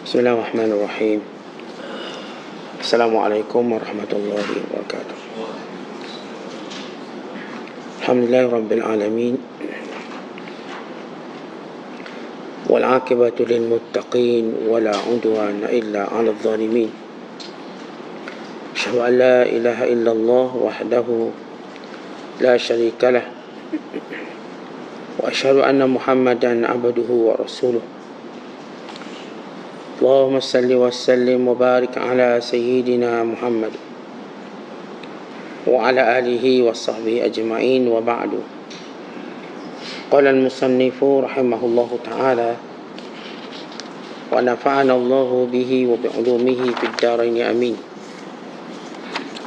Bismillahirrahmanirrahim. Assalamualaikum warahmatullahi wabarakatuh. Alhamdulillahirabbil alamin. Wal 'aqibatu lil muttaqin wa la 'udwana illa 'alal zalimin. Asyhadu an la ilaha illallah wahdahu la syarika lah. Wa asyhadu anna Muhammadan 'abduhu wa rasuluh. Allahumma salli wa sallim wa barik ala sayyidina Muhammad wa ala alihi wa sahbihi ajma'in wa ba'du. Qala al-musannifu rahimahullahu ta'ala wa nafa'ana Allahu bihi wa bi'ulumihi fid darain amin.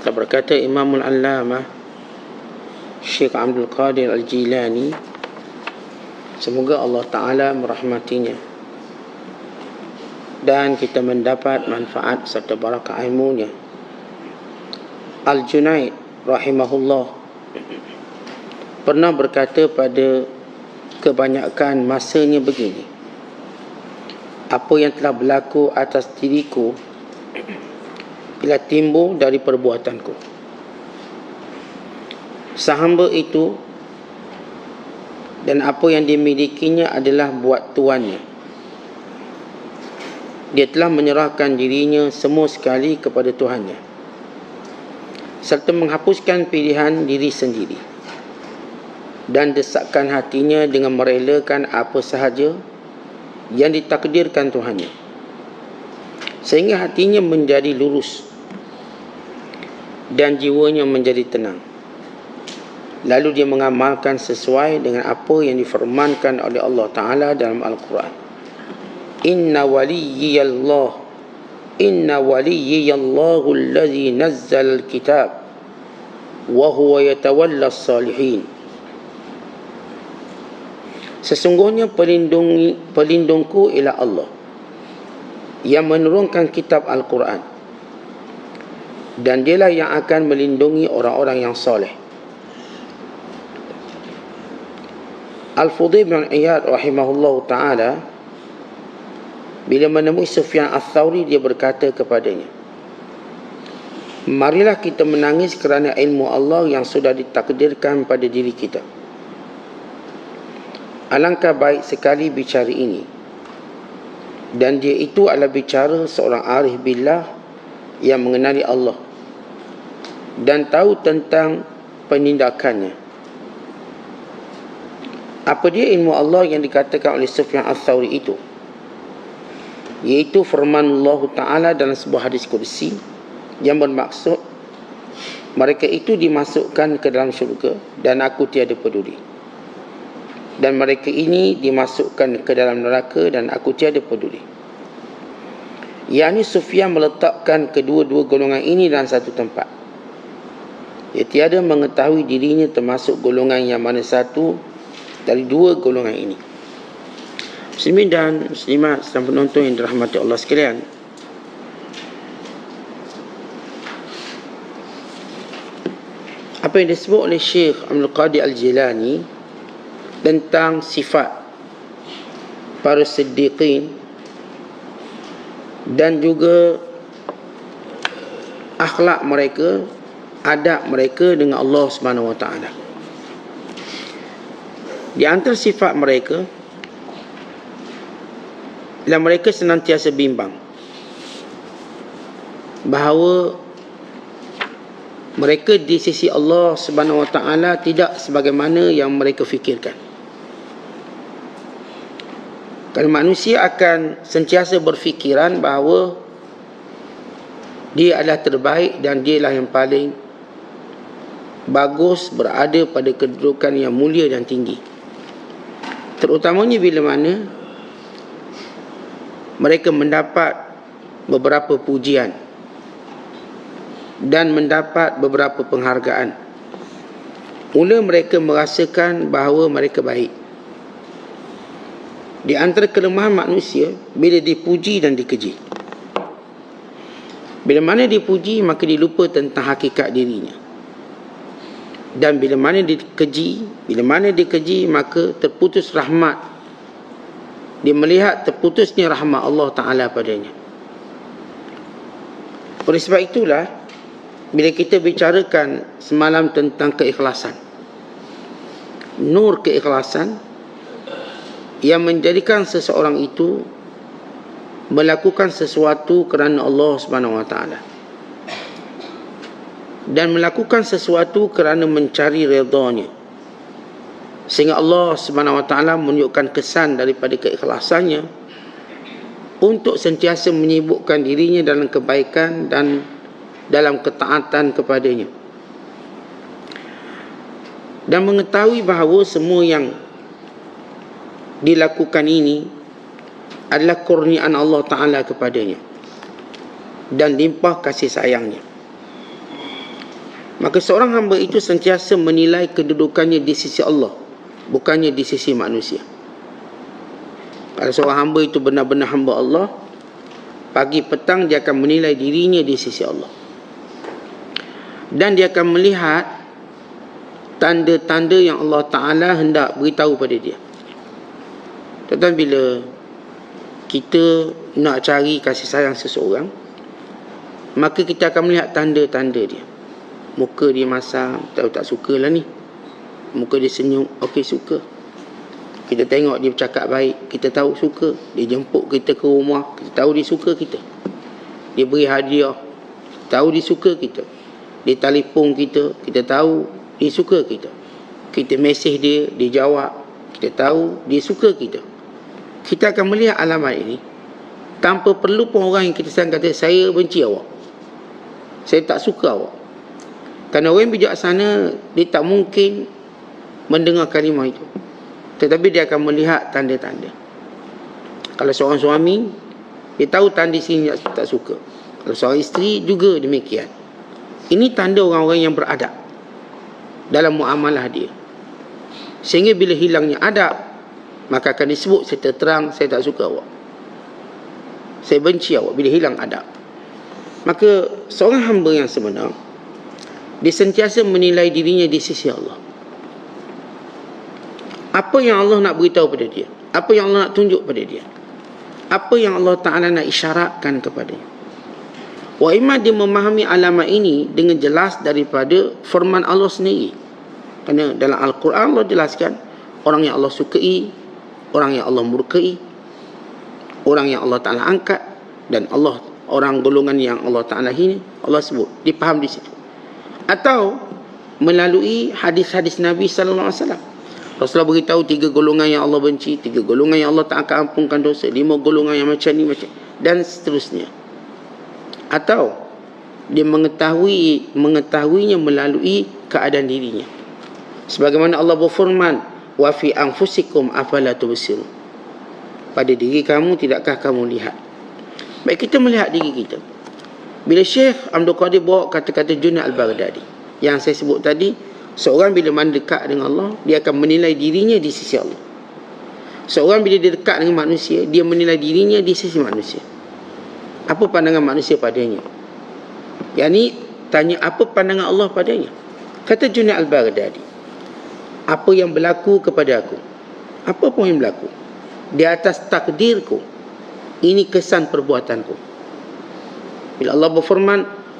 Berkata Imamul Allamah Syekh Abdul Qadir Al-Jilani, semoga Allah Ta'ala merahmatinya dan kita mendapat manfaat serta barakah ilmunya. Al-Junaid rahimahullah pernah berkata pada kebanyakan masanya begini: apa yang telah berlaku atas diriku bila timbul dari perbuatanku, sehamba itu dan apa yang dimilikinya adalah buat tuannya. Dia telah menyerahkan dirinya semua sekali kepada Tuhannya, serta menghapuskan pilihan diri sendiri dan desakkan hatinya dengan merelakan apa sahaja yang ditakdirkan Tuhannya, sehingga hatinya menjadi lurus dan jiwanya menjadi tenang. Lalu dia mengamalkan sesuai dengan apa yang difirmankan oleh Allah Ta'ala dalam Al-Quran. Inna waliyallahu alladhi nazzal al-kitab wa huwa yatawalla as-salihin. Sesungguhnya pelindungku ialah Allah yang menurunkan kitab Al-Quran, dan dialah yang akan melindungi orang-orang yang soleh. Al-Fudayl bin Iyad rahimahullahu ta'ala bila menemui Sufyan Ats-Tsauri, dia berkata kepadanya, marilah kita menangis kerana ilmu Allah yang sudah ditakdirkan pada diri kita. Alangkah baik sekali bicara ini, dan dia itu adalah bicara seorang arif billah yang mengenali Allah dan tahu tentang penindakannya. Apa dia ilmu Allah yang dikatakan oleh Sufyan Ats-Tsauri itu? Iaitu firman Allah Ta'ala dalam sebuah hadis kursi yang bermaksud, mereka itu dimasukkan ke dalam syurga dan aku tiada peduli, dan mereka ini dimasukkan ke dalam neraka dan aku tiada peduli. Yakni Sufyan meletakkan kedua-dua golongan ini dalam satu tempat. Ia tiada mengetahui dirinya termasuk golongan yang mana satu dari dua golongan ini. Muslimin dan muslimat sedang penonton yang dirahmati Allah sekalian, apa yang disebut oleh Syekh Abdul Qadir Al-Jilani tentang sifat para siddiqin dan juga akhlak mereka, adab mereka dengan Allah Subhanahu Wa Taala. Di antara sifat mereka, dan mereka senantiasa bimbang bahawa mereka di sisi Allah Subhanahu Wa Taala tidak sebagaimana yang mereka fikirkan. Kalau manusia akan sentiasa berfikiran bahawa dia adalah terbaik dan dia lah yang paling bagus, berada pada kedudukan yang mulia dan tinggi, terutamanya bila mana mereka mendapat beberapa pujian dan mendapat beberapa penghargaan. Mula mereka merasakan bahawa mereka baik. Di antara kelemahan manusia, bila dipuji dan dikeji. Bila mana dipuji, maka dilupa tentang hakikat dirinya. Dan bila mana dikeji, maka terputus rahmat Dia melihat terputusnya rahmat Allah Ta'ala padanya. Oleh sebab itulah, bila kita bicarakan semalam tentang keikhlasan, nur keikhlasan yang menjadikan seseorang itu melakukan sesuatu kerana Allah Subhanahu Wa Ta'ala, dan melakukan sesuatu kerana mencari redha-Nya, sehingga Allah Subhanahu Wa Ta'ala menunjukkan kesan daripada keikhlasannya untuk sentiasa menyibukkan dirinya dalam kebaikan dan dalam ketaatan kepadanya, dan mengetahui bahawa semua yang dilakukan ini adalah kurniaan Allah Ta'ala kepadanya dan limpah kasih sayangnya. Maka seorang hamba itu sentiasa menilai kedudukannya di sisi Allah, bukannya di sisi manusia. Kalau seorang hamba itu benar-benar hamba Allah, pagi petang dia akan menilai dirinya di sisi Allah, dan dia akan melihat tanda-tanda yang Allah Ta'ala hendak beritahu pada dia. Tetapi bila kita nak cari kasih sayang seseorang, maka kita akan melihat tanda-tanda dia. Muka dia masam, tahu tak suka lah ni. Muka dia senyum, okey suka. Kita tengok dia bercakap baik, kita tahu suka. Dia jemput kita ke rumah, kita tahu dia suka kita. Dia beri hadiah, tahu dia suka kita. Dia telefon kita, kita tahu dia suka kita. Kita mesej dia, dia jawab, kita tahu dia suka kita. Kita akan melihat alamat ini tanpa perlu pun orang yang kita sayang kata, saya benci awak, saya tak suka awak. Kerana orang yang bijaksana, dia tak mungkin mendengar kalimah itu, tetapi dia akan melihat tanda-tanda. Kalau seorang suami, dia tahu tanda sini tak suka. Kalau seorang isteri juga demikian. Ini tanda orang-orang yang beradab dalam muamalah dia. Sehingga bila hilangnya adab, maka akan disebut secara terang, saya tak suka awak, saya benci awak, bila hilang adab. Maka seorang hamba yang sebenar, dia sentiasa menilai dirinya di sisi Allah. Apa yang Allah nak beritahu pada dia, apa yang Allah nak tunjuk pada dia, apa yang Allah Ta'ala nak isyaratkan kepadanya. Wa imma dia memahami alamat ini dengan jelas daripada firman Allah sendiri. Kerana dalam Al-Quran Allah jelaskan, orang yang Allah sukai, orang yang Allah murkai, orang yang Allah Ta'ala angkat, dan Allah, orang golongan yang Allah Ta'ala hina, Allah sebut, dipaham di situ. Atau melalui hadis-hadis Nabi sallallahu alaihi wasallam. Rasulullah beritahu 3 golongan yang Allah benci, 3 golongan yang Allah tak akan ampunkan dosa, 5 golongan yang macam ni, macam, dan seterusnya. Atau dia mengetahuinya melalui keadaan dirinya. Sebagaimana Allah berfirman, wa fi anfusikum afala tubsirun. Pada diri kamu tidakkah kamu lihat? Baik, kita melihat diri kita. Bila Syekh Abdul Qadir bawa kata-kata Junaid Al-Baghdadi yang saya sebut tadi, seorang bila mendekat dengan Allah, dia akan menilai dirinya di sisi Allah. Seorang bila dia dekat dengan manusia, dia menilai dirinya di sisi manusia. Apa pandangan manusia padanya? Yang ni tanya apa pandangan Allah padanya. Kata Junaid Al-Baghdadi, apa yang berlaku kepada aku, apa pun yang berlaku, di atas takdirku, ini kesan perbuatanku. Bila Allah berfirman,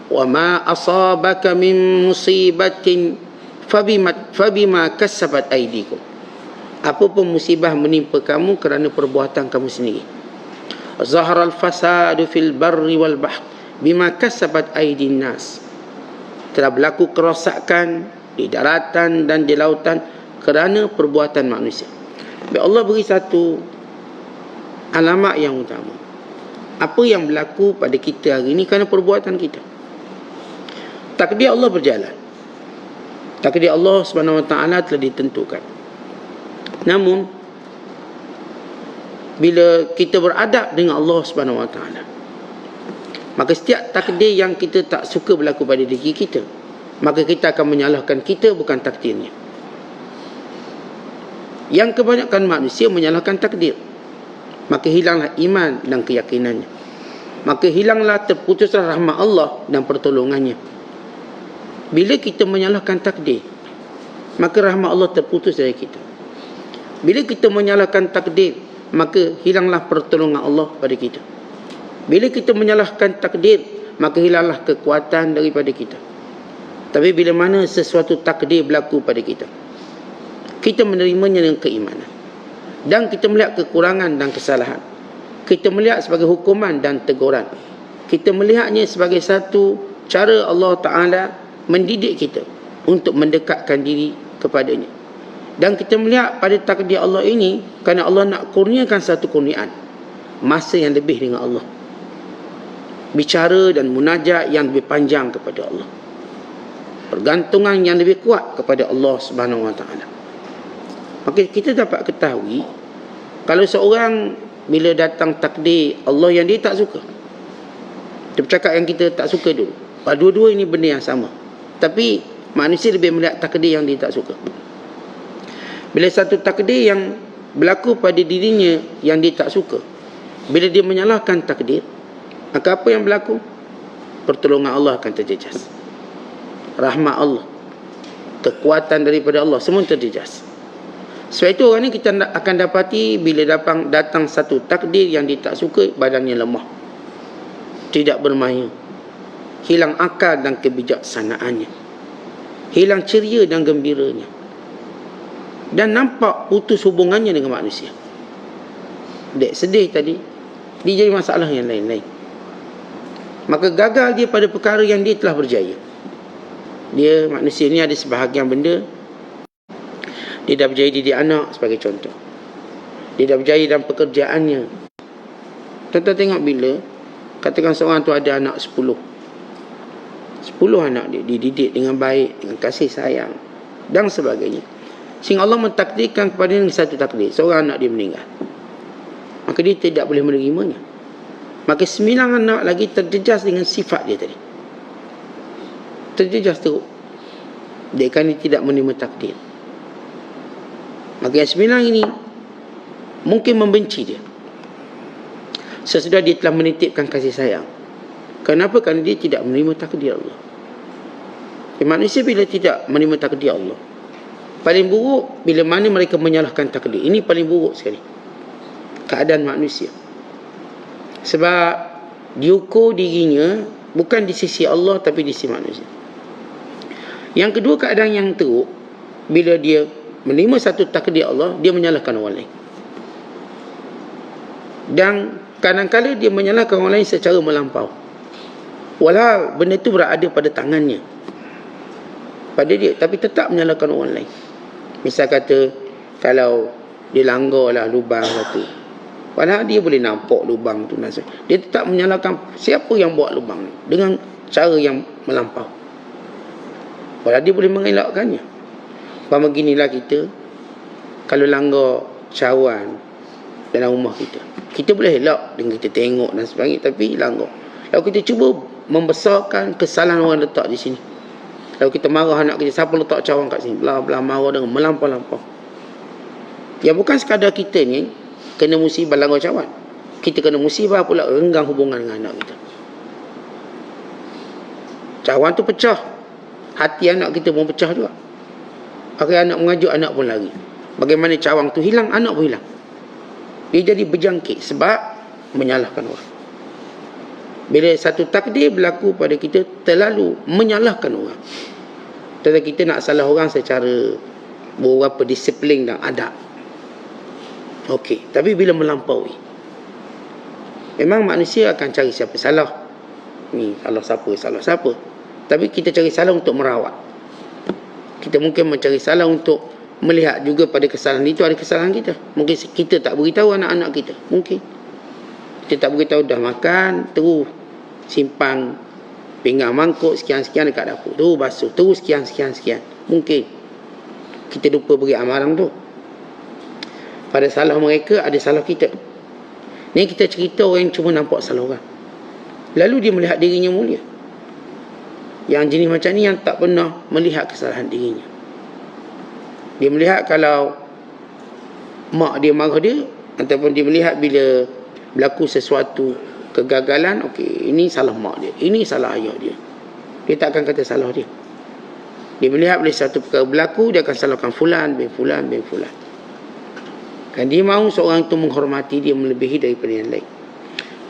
wa ma asabaka min musibatin fabima kasabat aydikum. Apa pun musibah menimpa kamu kerana perbuatan kamu sendiri. Zaharal fasadu fil barri wal bahr bima kasabat aydin nas. Telah berlaku kerosakan di daratan dan di lautan kerana perbuatan manusia. Bila Allah beri satu alamat yang utama, apa yang berlaku pada kita hari ini kerana perbuatan kita. Takdir Allah berjalan. Takdir Allah Subhanahu Wa Taala telah ditentukan. Namun bila kita beradab dengan Allah Subhanahu Wa Taala, maka setiap takdir yang kita tak suka berlaku pada diri kita, maka kita akan menyalahkan kita, bukan takdirnya. Yang kebanyakan manusia menyalahkan takdir, maka hilanglah iman dan keyakinannya, maka hilanglah, terputuslah rahmat Allah dan pertolongannya. Bila kita menyalahkan takdir, maka rahmat Allah terputus dari kita. Bila kita menyalahkan takdir, maka hilanglah pertolongan Allah pada kita. Bila kita menyalahkan takdir, maka hilanglah kekuatan daripada kita. Tapi bila mana sesuatu takdir berlaku pada kita, kita menerimanya dengan keimanan, dan kita melihat kekurangan dan kesalahan, kita melihat sebagai hukuman dan teguran, kita melihatnya sebagai satu cara Allah Ta'ala mendidik kita untuk mendekatkan diri kepadanya. Dan kita melihat pada takdir Allah ini, kerana Allah nak kurniakan satu kurniaan, masa yang lebih dengan Allah, bicara dan munajat yang lebih panjang kepada Allah, pergantungan yang lebih kuat kepada Allah Subhanahu Wa Ta'ala. Maka kita dapat ketahui, kalau seorang bila datang takdir Allah yang dia tak suka, dia bercakap yang kita tak suka dulu, dua-dua ini benda yang sama, tapi manusia lebih melihat takdir yang dia tak suka. Bila satu takdir yang berlaku pada dirinya yang dia tak suka, bila dia menyalahkan takdir, maka apa yang berlaku? Pertolongan Allah akan terjejas, rahmat Allah, kekuatan daripada Allah, semua terjejas. Sebab itu orang ni kita akan dapati bila datang satu takdir yang dia tak suka, badannya lemah, tidak bermaya, hilang akal dan kebijaksanaannya, hilang ceria dan gembiranya, dan nampak putus hubungannya dengan manusia. Dek sedih tadi, dia jadi masalah yang lain-lain. Maka gagal dia pada perkara yang dia telah berjaya. Dia, manusia ni ada sebahagian benda, dia dah berjaya didik anak sebagai contoh, dia dah berjaya dalam pekerjaannya. Tuan-tuan tengok, bila katakan seorang tu ada anak 10 anak dia dididik dengan baik, dengan kasih sayang dan sebagainya, sehingga Allah mentakdirkan kepada dia satu takdir, seorang anak dia meninggal, maka dia tidak boleh menerimanya. Maka 9 anak lagi terjejas dengan sifat dia tadi, terjejas teruk, dia kan dia tidak menerima takdir. Maka yang 9 ini mungkin membenci dia sesudah dia telah menitipkan kasih sayang. Kenapa? Kerana dia tidak menerima takdir Allah. Manusia bila tidak menerima takdir Allah, paling buruk bila mana mereka menyalahkan takdir. Ini paling buruk sekali keadaan manusia. Sebab diukur dirinya bukan di sisi Allah, tapi di sisi manusia. Yang kedua, keadaan yang teruk bila dia menerima satu takdir Allah, dia menyalahkan orang lain. Dan kadang-kadang dia menyalahkan orang lain secara melampau, walau benda itu berada pada tangannya, pada dia, tapi tetap menyalahkan orang lain. Misal kata, kalau dia langgarlah lubang satu, padahal dia boleh nampak lubang tu, dia tetap menyalahkan siapa yang buat lubang dengan cara yang melampau, padahal dia boleh mengelakkannya. Umpama beginilah kita, kalau langgar cawan dalam rumah kita, kita boleh elak dengan kita tengok dan sebagainya, tapi langgar. Kalau kita cuba membesarkan kesalahan orang letak di sini, kalau kita marah anak kita, siapa letak cawan kat sini, belah-belah marah dengan melampau-lampau, yang bukan sekadar kita ni kena musibah langgar cawan, kita kena musibah pula renggang hubungan dengan anak kita. Cawan tu pecah, hati anak kita pun pecah juga. Akhirnya anak mengajuk, anak pun lari. Bagaimana cawang tu hilang, anak pun hilang. Dia jadi berjangkit sebab menyalahkan orang. Bila satu takdir berlaku pada kita, terlalu menyalahkan orang. Tetapi kita nak salah orang secara beberapa disiplin dan adab, okey. Tapi bila melampaui, memang manusia akan cari siapa salah. Ni salah siapa. Tapi kita cari salah untuk merawat. Kita mungkin mencari salah untuk melihat juga pada kesalahan itu ada kesalahan kita. Mungkin kita tak beritahu anak-anak kita. Mungkin kita tak beritahu, dah makan, terus simpan pinggan mangkuk sekian-sekian dekat dapur, terus basuh, terus sekian. Mungkin kita lupa beri amaran tu. Pada salah mereka ada salah kita. Ni kita cerita orang yang cuma nampak salah orang, lalu dia melihat dirinya mulia. Yang jenis macam ni yang tak pernah melihat kesalahan dirinya. Dia melihat kalau mak dia marah dia, ataupun dia melihat bila berlaku sesuatu kegagalan, okey, ini salah mak dia, ini salah ayah dia. Dia tak akan kata salah dia. Dia melihat bila satu perkara berlaku, dia akan salahkan fulan bin fulan bin fulan. Kan dia mahu seorang itu menghormati dia melebihi daripada yang lain.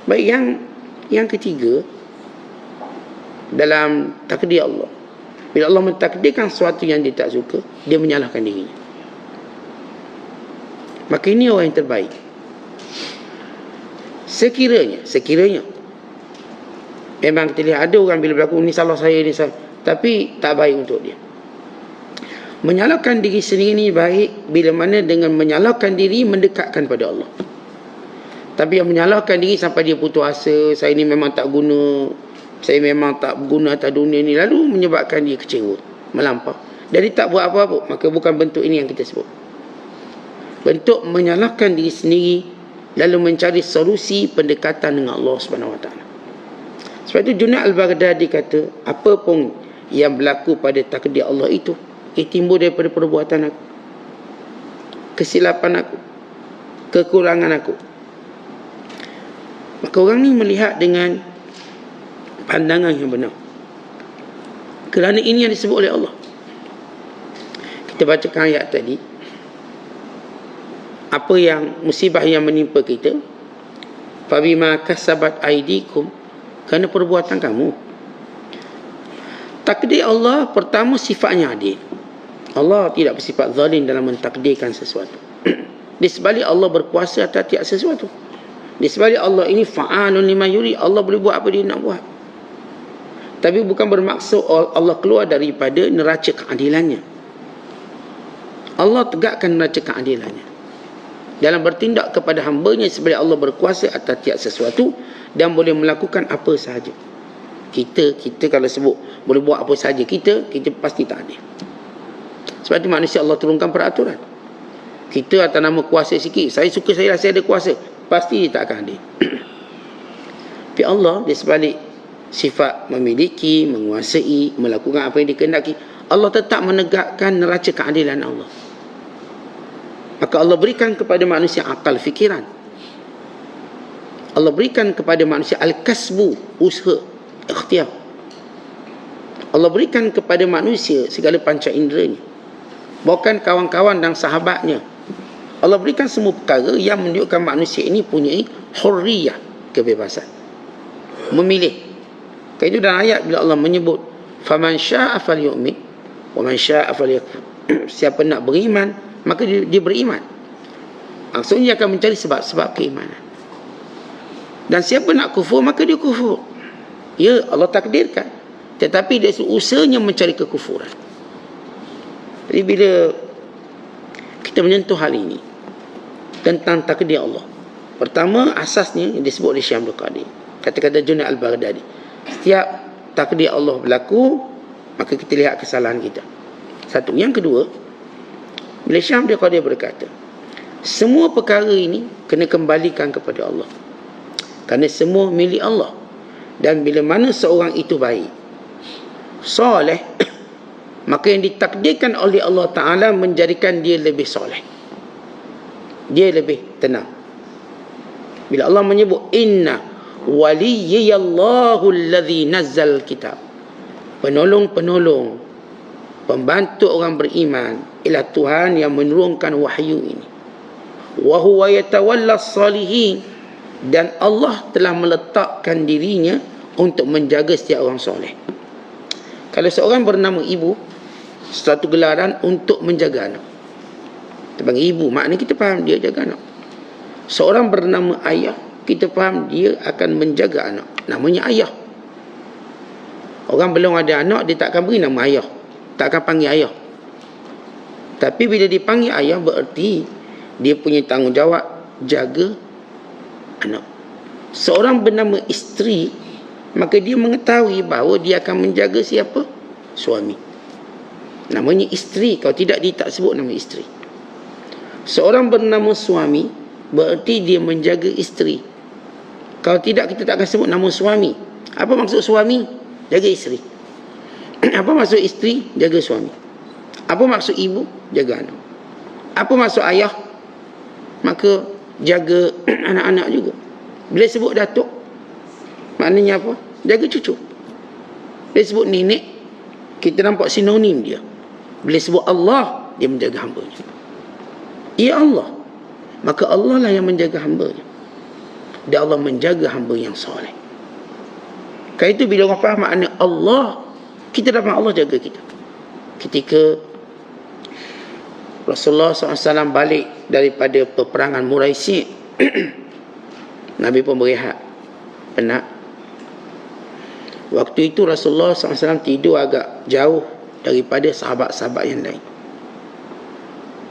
Baik, yang ketiga, dalam takdir Allah, bila Allah mentakdirkan sesuatu yang dia tak suka, dia menyalahkan dirinya. Maka ini orang yang terbaik. Sekiranya memang kita lihat ada orang bila berlaku ni salah saya, ni salah, tapi tak baik untuk dia. Menyalahkan diri sendiri ni baik bila mana dengan menyalahkan diri mendekatkan pada Allah. Tapi yang menyalahkan diri sampai dia putus asa, saya ni memang tak guna, saya memang tak berguna atas dunia ni, lalu menyebabkan dia kecewa, melampau, jadi tak buat apa-apa, maka bukan bentuk ini yang kita sebut. Bentuk menyalahkan diri sendiri lalu mencari solusi pendekatan dengan Allah SWT. Sebab itu Junaid Al-Baghdadi kata, apa pun yang berlaku pada takdir Allah itu timbul daripada perbuatan aku, kesilapan aku, kekurangan aku. Maka orang ni melihat dengan pandangan yang benar, kerana ini yang disebut oleh Allah. Kita bacakan ayat tadi, apa yang musibah yang menimpa kita, fabima kasabat aidikum, kerana perbuatan kamu. Takdir Allah pertama sifatnya adil. Allah tidak bersifat zalim dalam mentakdirkan sesuatu. Di sebalik Allah berkuasa atas tiap sesuatu. Di sebalik Allah ini fa'alun lima yuri, Allah boleh buat apa dia nak buat. Tapi bukan bermaksud Allah keluar daripada neraca keadilannya. Allah tegakkan neraca keadilannya dalam bertindak kepada hamba-Nya sebab Allah berkuasa atas tiap sesuatu dan boleh melakukan apa sahaja. Kita kalau sebut boleh buat apa sahaja, kita pasti tak adil. Sebab itu manusia Allah turunkan peraturan. Kita atas nama kuasa sikit, saya suka saya rasa ada kuasa, pasti dia tak akan adil. Tapi Allah di sebalik sifat memiliki, menguasai, melakukan apa yang dikehendaki, Allah tetap menegakkan neraca keadilan Allah. Maka Allah berikan kepada manusia akal fikiran. Allah berikan kepada manusia al-kasbu, usaha, ikhtiar. Allah berikan kepada manusia segala panca inderanya, bahkan kawan-kawan dan sahabatnya. Allah berikan semua perkara yang menunjukkan manusia ini punya hurriyah, kebebasan memilih. Itu dalam ayat bila Allah menyebut faman syaa'a falyu'min wa man syaa'a falyakfur. Siapa nak beriman, maka dia beriman. Maksudnya dia akan mencari sebab-sebab keimanan. Dan siapa nak kufur, maka dia kufur. Ya, Allah takdirkan, tetapi dia usahanya mencari kekufuran. Jadi bila kita menyentuh hal ini tentang takdir Allah, pertama asasnya yang disebut oleh Syekh Abdul Qadir, kata-kata Junaid Al-Baghdadi, setiap takdir Allah berlaku, maka kita lihat kesalahan kita. Satu. Yang kedua, bila Syekh Abdul Qadir berkata, semua perkara ini kena kembalikan kepada Allah, kerana semua milik Allah. Dan bila mana seorang itu baik, soleh, maka yang ditakdirkan oleh Allah Ta'ala menjadikan dia lebih soleh, dia lebih tenang. Bila Allah menyebut inna waliyallahu alladhi nazzal kitab, penolong-penolong, pembantu orang beriman ialah Tuhan yang menurunkan wahyu ini. Wa huwa yatawalla salihin, dan Allah telah meletakkan dirinya untuk menjaga setiap orang soleh. Kalau seorang bernama ibu, satu gelaran untuk menjaga anak. Kita panggil ibu, maknanya kita faham dia jaga anak. Seorang bernama ayah, kita faham dia akan menjaga anak, namanya ayah. Orang belum ada anak, dia tak akan beri nama ayah, tak akan panggil ayah. Tapi bila dipanggil ayah, bererti dia punya tanggungjawab jaga anak. Seorang bernama isteri, maka dia mengetahui bahawa dia akan menjaga siapa? Suami. Namanya isteri, kalau tidak dia tak sebut nama isteri. Seorang bernama suami, bererti dia menjaga isteri. Kalau tidak kita tak akan sebut nama suami. Apa maksud suami? Jaga isteri. Apa maksud isteri? Jaga suami. Apa maksud ibu? Jaga anak. Apa maksud ayah? Maka jaga anak-anak juga. Bila sebut datuk, maknanya apa? Jaga cucu. Bila sebut nenek, kita nampak sinonim dia. Bila sebut Allah, dia menjaga hamba-Nya. Ya Allah, maka Allah lah yang menjaga hamba-Nya. Dan Allah menjaga hamba yang soleh. Kerana itu bila orang faham makna Allah, kita dapat Allah jaga kita. Ketika Rasulullah SAW balik daripada peperangan Muraisi, Nabi pun berehat, penat. Waktu itu Rasulullah SAW tidur agak jauh daripada sahabat-sahabat yang lain.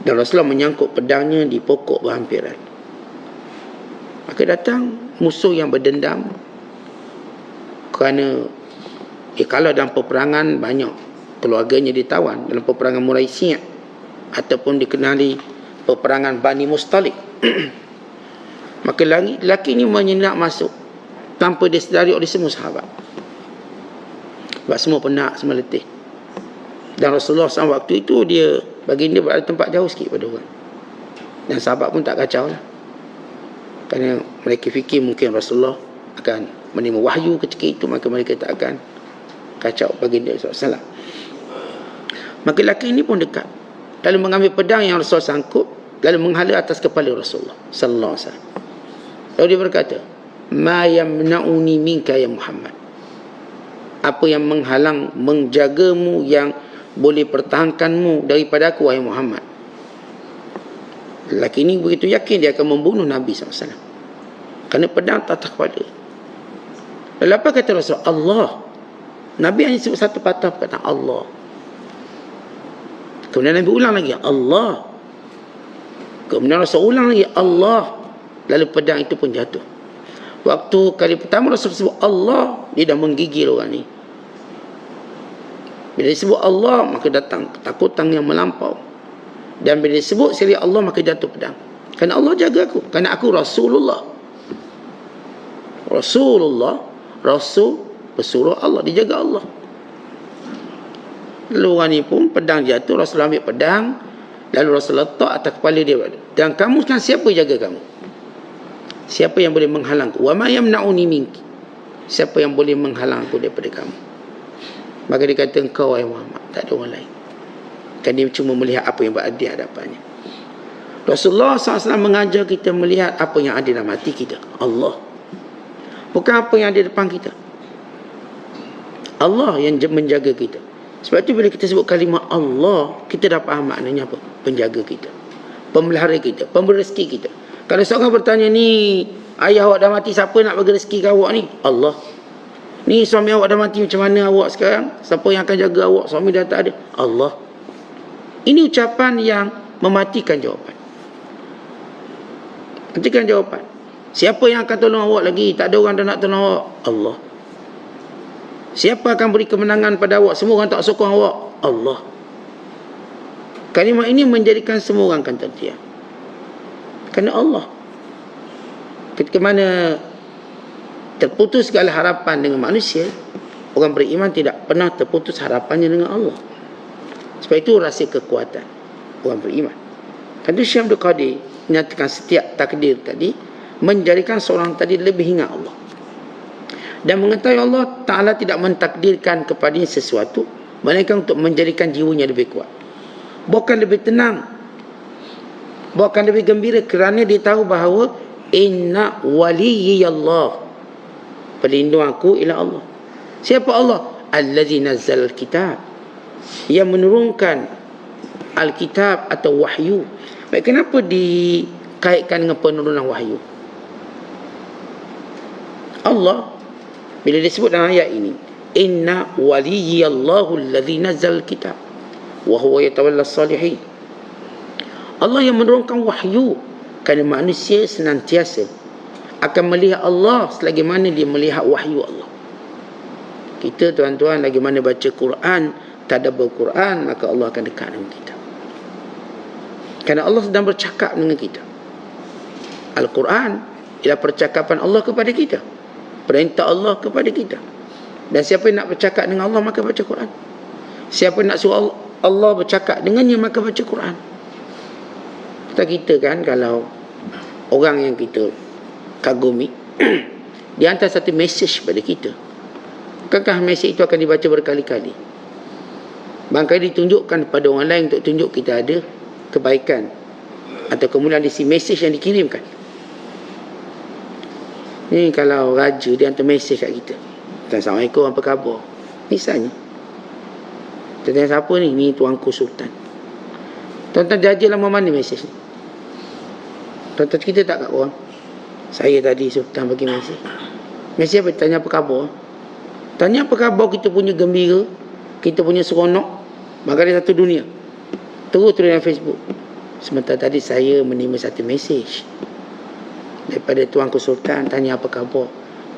Dan Rasulullah menyangkut pedangnya di pokok berhampiran. Maka datang musuh yang berdendam. Kerana kalau dalam peperangan banyak keluarganya ditawan. Dalam peperangan Muraisi ataupun dikenali peperangan Bani Mustalik. Maka lelaki ini menyenak masuk tanpa disedari oleh semua sahabat. Sebab semua penat, semua letih. Dan Rasulullah SAW waktu itu dia baginda berada tempat jauh sikit pada orang. Dan sahabat pun tak kacau lah. Kerana mereka fikir mungkin Rasulullah akan menerima wahyu ketika itu, maka mereka tak akan kacau baginda SAW. Maka lelaki ini pun dekat, lalu mengambil pedang yang Rasul sangkut, lalu menghala atas kepala Rasulullah sallallahu alaihi wasallam. Lalu dia berkata, "Ma yamna'uni minka ya Muhammad." Apa yang menghalang, menjagamu, yang boleh pertahankanmu daripada aku wahai Muhammad. Lelaki ini begitu yakin dia akan membunuh Nabi SAW. Kerana pedang atas kepala. Lalu apa kata Rasul? Allah. Nabi hanya sebut satu patah perkataan Allah. Kemudian Nabi ulang lagi Allah. Kemudian Rasul ulang lagi Allah. Lalu pedang itu pun jatuh. Waktu kali pertama Rasul sebut Allah, dia dah menggigil orang ni. Bila disebut Allah, maka datang ketakutan yang melampau. Dan bila disebut sekali Allah, maka jatuh pedang. Kerana Allah jaga aku. Kerana aku Rasulullah. Rasul pesuruh Allah, dijaga Allah. Lalu orang ni pun pedang jatuh, Rasul ambil pedang, lalu Rasul letak atas kepala dia. Dan kamu sekarang siapa jaga kamu? Siapa yang boleh menghalangku? Wa ma yamna'uni minki. Siapa yang boleh menghalang aku daripada kamu? Maka dia kata, engkau wahai Muhammad, tak ada orang lain. Kan dia cuma melihat apa yang berada di hadapannya. Rasulullah SAW mengajar kita melihat apa yang ada dalam hati kita, Allah. Bukan apa yang ada depan kita. Allah yang menjaga kita. Sebab itu bila kita sebut kalimah Allah, kita dah faham maknanya apa? Penjaga kita, pemelihara kita, pemberi rezeki kita. Kalau seorang bertanya, ni ayah awak dah mati, siapa nak bagi rezeki ke awak ni? Allah. Ni suami awak dah mati, macam mana awak sekarang? Siapa yang akan jaga awak? Suami dah tak ada. Allah. Ini ucapan yang mematikan jawapan. Matikan jawapan. Siapa yang akan tolong awak lagi? Tak ada orang dah nak tolong awak. Allah. Siapa akan beri kemenangan pada awak? Semua orang tak sokong awak. Allah. Kalimah ini menjadikan semua orang akan terdiam. Kerana Allah. Ketika mana terputus segala harapan dengan manusia, orang beriman tidak pernah terputus harapannya dengan Allah. Sebab itu rahsia kekuatan orang beriman. Kan itu Syekh Abdul Qadir menyatakan setiap takdir tadi menjadikan seorang tadi lebih ingat Allah. Dan mengetahui Allah Ta'ala tidak mentakdirkan kepadanya sesuatu, melainkan untuk menjadikan jiwanya lebih kuat. Bukan lebih tenang, bukan lebih gembira, kerana dia tahu bahawa inna waliyallah, pelindung aku ialah Allah. Siapa Allah? Allazi nazzal kitab, yang menurunkan Alkitab atau wahyu. Baik, kenapa dikaitkan dengan penurunan wahyu? Allah bila disebut dalam ayat ini, inna waliyallahu allazi nazzal kitab wa huwa yatawalla salihin. Allah yang menurunkan wahyu, kerana manusia senantiasa akan melihat Allah selagi mana dia melihat wahyu Allah. Kita tuan-tuan lagi mana baca Quran, tadabbur Quran, maka Allah akan dekat dengan kita. Kerana Allah sedang bercakap dengan kita. Al-Quran ialah percakapan Allah kepada kita, perintah Allah kepada kita. Dan siapa yang nak bercakap dengan Allah, maka baca Quran. Siapa yang nak suruh Allah bercakap dengannya, maka baca Quran. Kita kan, kalau orang yang kita kagumi dia hantar satu mesej pada kita, bukankah mesej itu akan dibaca berkali-kali? Bangkai ditunjukkan kepada orang lain untuk tunjuk kita ada kebaikan Atau kemudian ada si mesej yang dikirimkan. Ni kalau raja dia hantar mesej kat kita. Assalamualaikum, apa khabar? Misalnya. Kita tanya siapa ni? Ni Tuanku Sultan. Tuan-tuan jajah lama mana mesej ni? Tuan-tuan kita tak kat orang. Saya tadi Sultan bagi mesej. Mesej apa? Tanya apa khabar? Tanya apa khabar, kita punya gembira, kita punya seronok, maka ada satu dunia. Terus dalam Facebook. Sementara tadi saya menerima satu mesej daripada Tuanku Sultan, tanya apa khabar.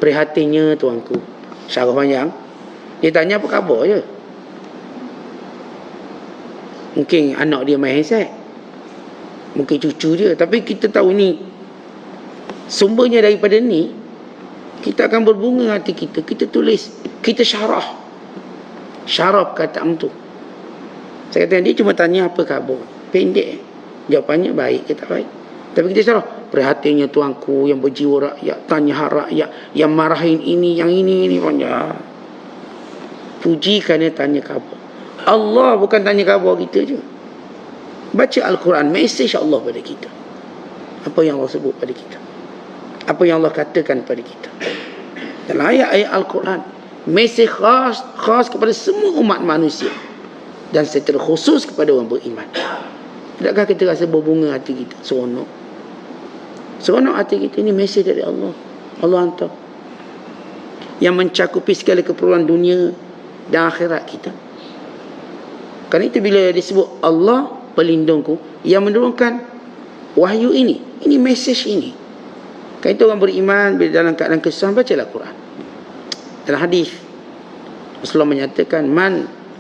Prihatinnya Tuanku. Syarah panjang. Dia tanya apa khabar je. Mungkin anak dia main handset, mungkin cucu dia. Tapi kita tahu ni sumbernya daripada ni. Kita akan berbunga hati kita. Kita tulis, kita syarah perkataan tu. Saya kata dia cuma tanya apa khabar. Pendek. Jawapannya baik ke tak baik. Tapi kita syarah. Prihatinnya Tuanku yang berjiwa rakyat, tanya hak rakyat, yang marahin ini, yang ini banyak. Puji kerana tanya khabar. Allah bukan tanya khabar kita je. Baca Al-Quran, mesej Allah pada kita. Apa yang Allah sebut pada kita, apa yang Allah katakan pada kita dalam ayat-ayat Al-Quran. Mesej khas kepada semua umat manusia, dan secara khusus kepada orang beriman. Tidakkah kita rasa berbunga hati kita, seronok hati kita? Ini mesej dari Allah. Allah hantar, yang mencakupi segala keperluan dunia dan akhirat kita. Kerana itu bila disebut Allah pelindungku, yang menurunkan wahyu ini mesej ini. Kerana itu orang beriman bila dalam keadaan kesusahan, bacalah Quran. Dalam hadis Rasulullah menyatakan,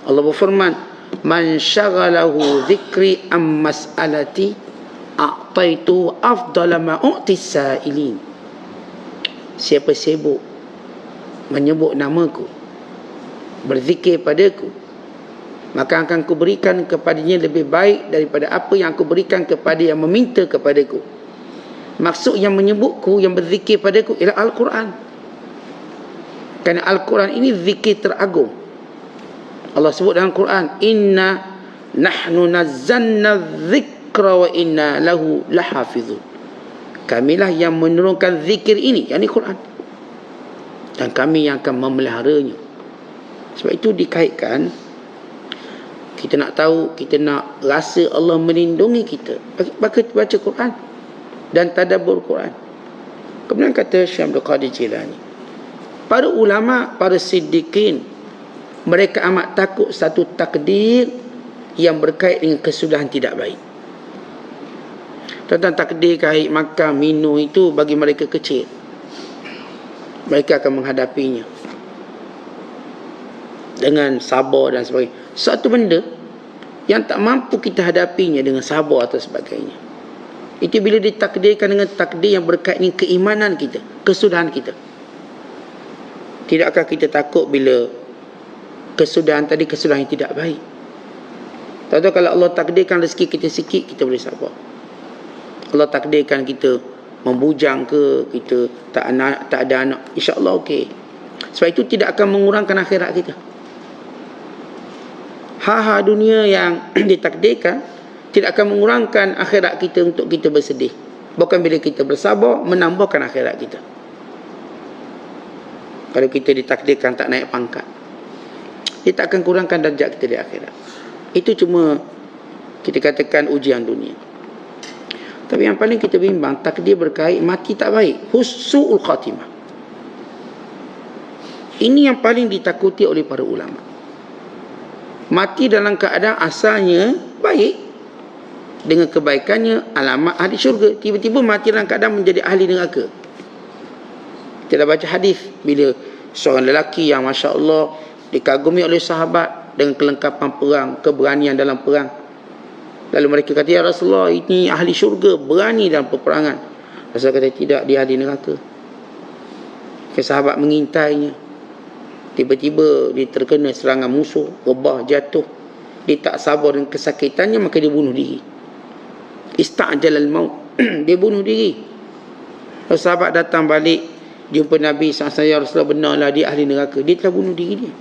Allah berfirman, man syaghalahu dzikri am mas'alati a'taitu afdala ma u'tis sa'ilin. Siapa sibuk menyebut namaku, berzikir padaku, maka akan ku berikan kepadanya lebih baik daripada apa yang aku berikan kepada yang meminta kepadaku. Maksud yang menyebutku, yang berzikir padaku ialah Al-Quran. Kerana Al-Quran ini zikir teragung. Allah sebut dalam Quran, inna nahnu nazzalna dzikra wa inna lahu lahafizun. Kamilah yang menurunkan zikir ini, yakni Quran, dan kami yang akan memeliharanya. Sebab itu dikaitkan, kita nak tahu, kita nak rasa Allah melindungi kita, baca Quran dan tadabbur Quran. Kemudian kata Syekh Abdul Qadir Jilani, para ulama, para siddiqin, mereka amat takut satu takdir yang berkait dengan kesudahan tidak baik. Tentang takdir kait makan, minum itu bagi mereka kecil. Mereka akan menghadapinya dengan sabar dan sebagainya. Satu benda yang tak mampu kita hadapinya dengan sabar atau sebagainya, itu bila ditakdirkan dengan takdir yang berkait dengan keimanan kita, kesudahan kita. Tidakkah kita takut bila kesudahan tadi kesudahan yang tidak baik? Tahu-tahu kalau Allah takdirkan rezeki kita sikit, kita boleh sabar. Allah takdirkan kita membujang ke, kita tak ada anak, insya-Allah okey. Sebab itu tidak akan mengurangkan akhirat kita. Hal-hal dunia yang ditakdirkan tidak akan mengurangkan akhirat kita untuk kita bersedih. Bukan bila kita bersabar menambahkan akhirat kita. Kalau kita ditakdirkan tak naik pangkat, dia tak akan kurangkan darjat kita di akhirat. Itu cuma kita katakan ujian dunia. Tapi yang paling kita bimbang, takdir berkait mati tak baik, husnul khatimah. Ini yang paling ditakuti oleh para ulama. Mati dalam keadaan asalnya baik, dengan kebaikannya alamat ahli syurga, tiba-tiba mati dalam keadaan menjadi ahli neraka. Kita dah baca hadis bila seorang lelaki yang masya-Allah dikagumi oleh sahabat dengan kelengkapan perang, keberanian dalam perang. Lalu mereka kata, ya Rasulullah, ini ahli syurga, berani dalam peperangan. Rasulullah kata, tidak, dia ahli neraka. Sahabat mengintainya. Tiba-tiba dia terkena serangan musuh, rebah, jatuh. Dia tak sabar dengan kesakitannya, maka dia bunuh diri. Ista'jalal maut. Dia bunuh diri. Lalu sahabat datang balik, jumpa Nabi SAW, ya Rasulullah, benarlah dia ahli neraka. Dia telah bunuh diri dia.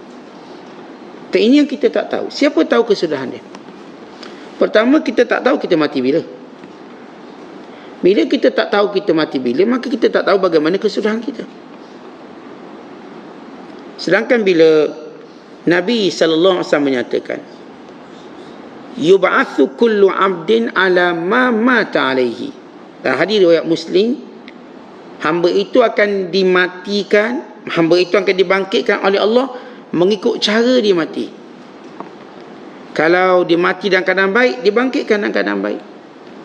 Dan ini yang kita tak tahu. Siapa tahu kesudahan dia? Pertama, kita tak tahu kita mati bila. Bila kita tak tahu kita mati bila, maka kita tak tahu bagaimana kesudahan kita. Sedangkan bila Nabi SAW menyatakan, yub'atsu kullu 'abdin 'ala ma mata 'alaihi. Dan hadis riwayat Muslim, hamba itu akan dimatikan, hamba itu akan dibangkitkan oleh Allah mengikut cara dia mati. Kalau dia mati dalam keadaan baik, dibangkitkan dalam keadaan baik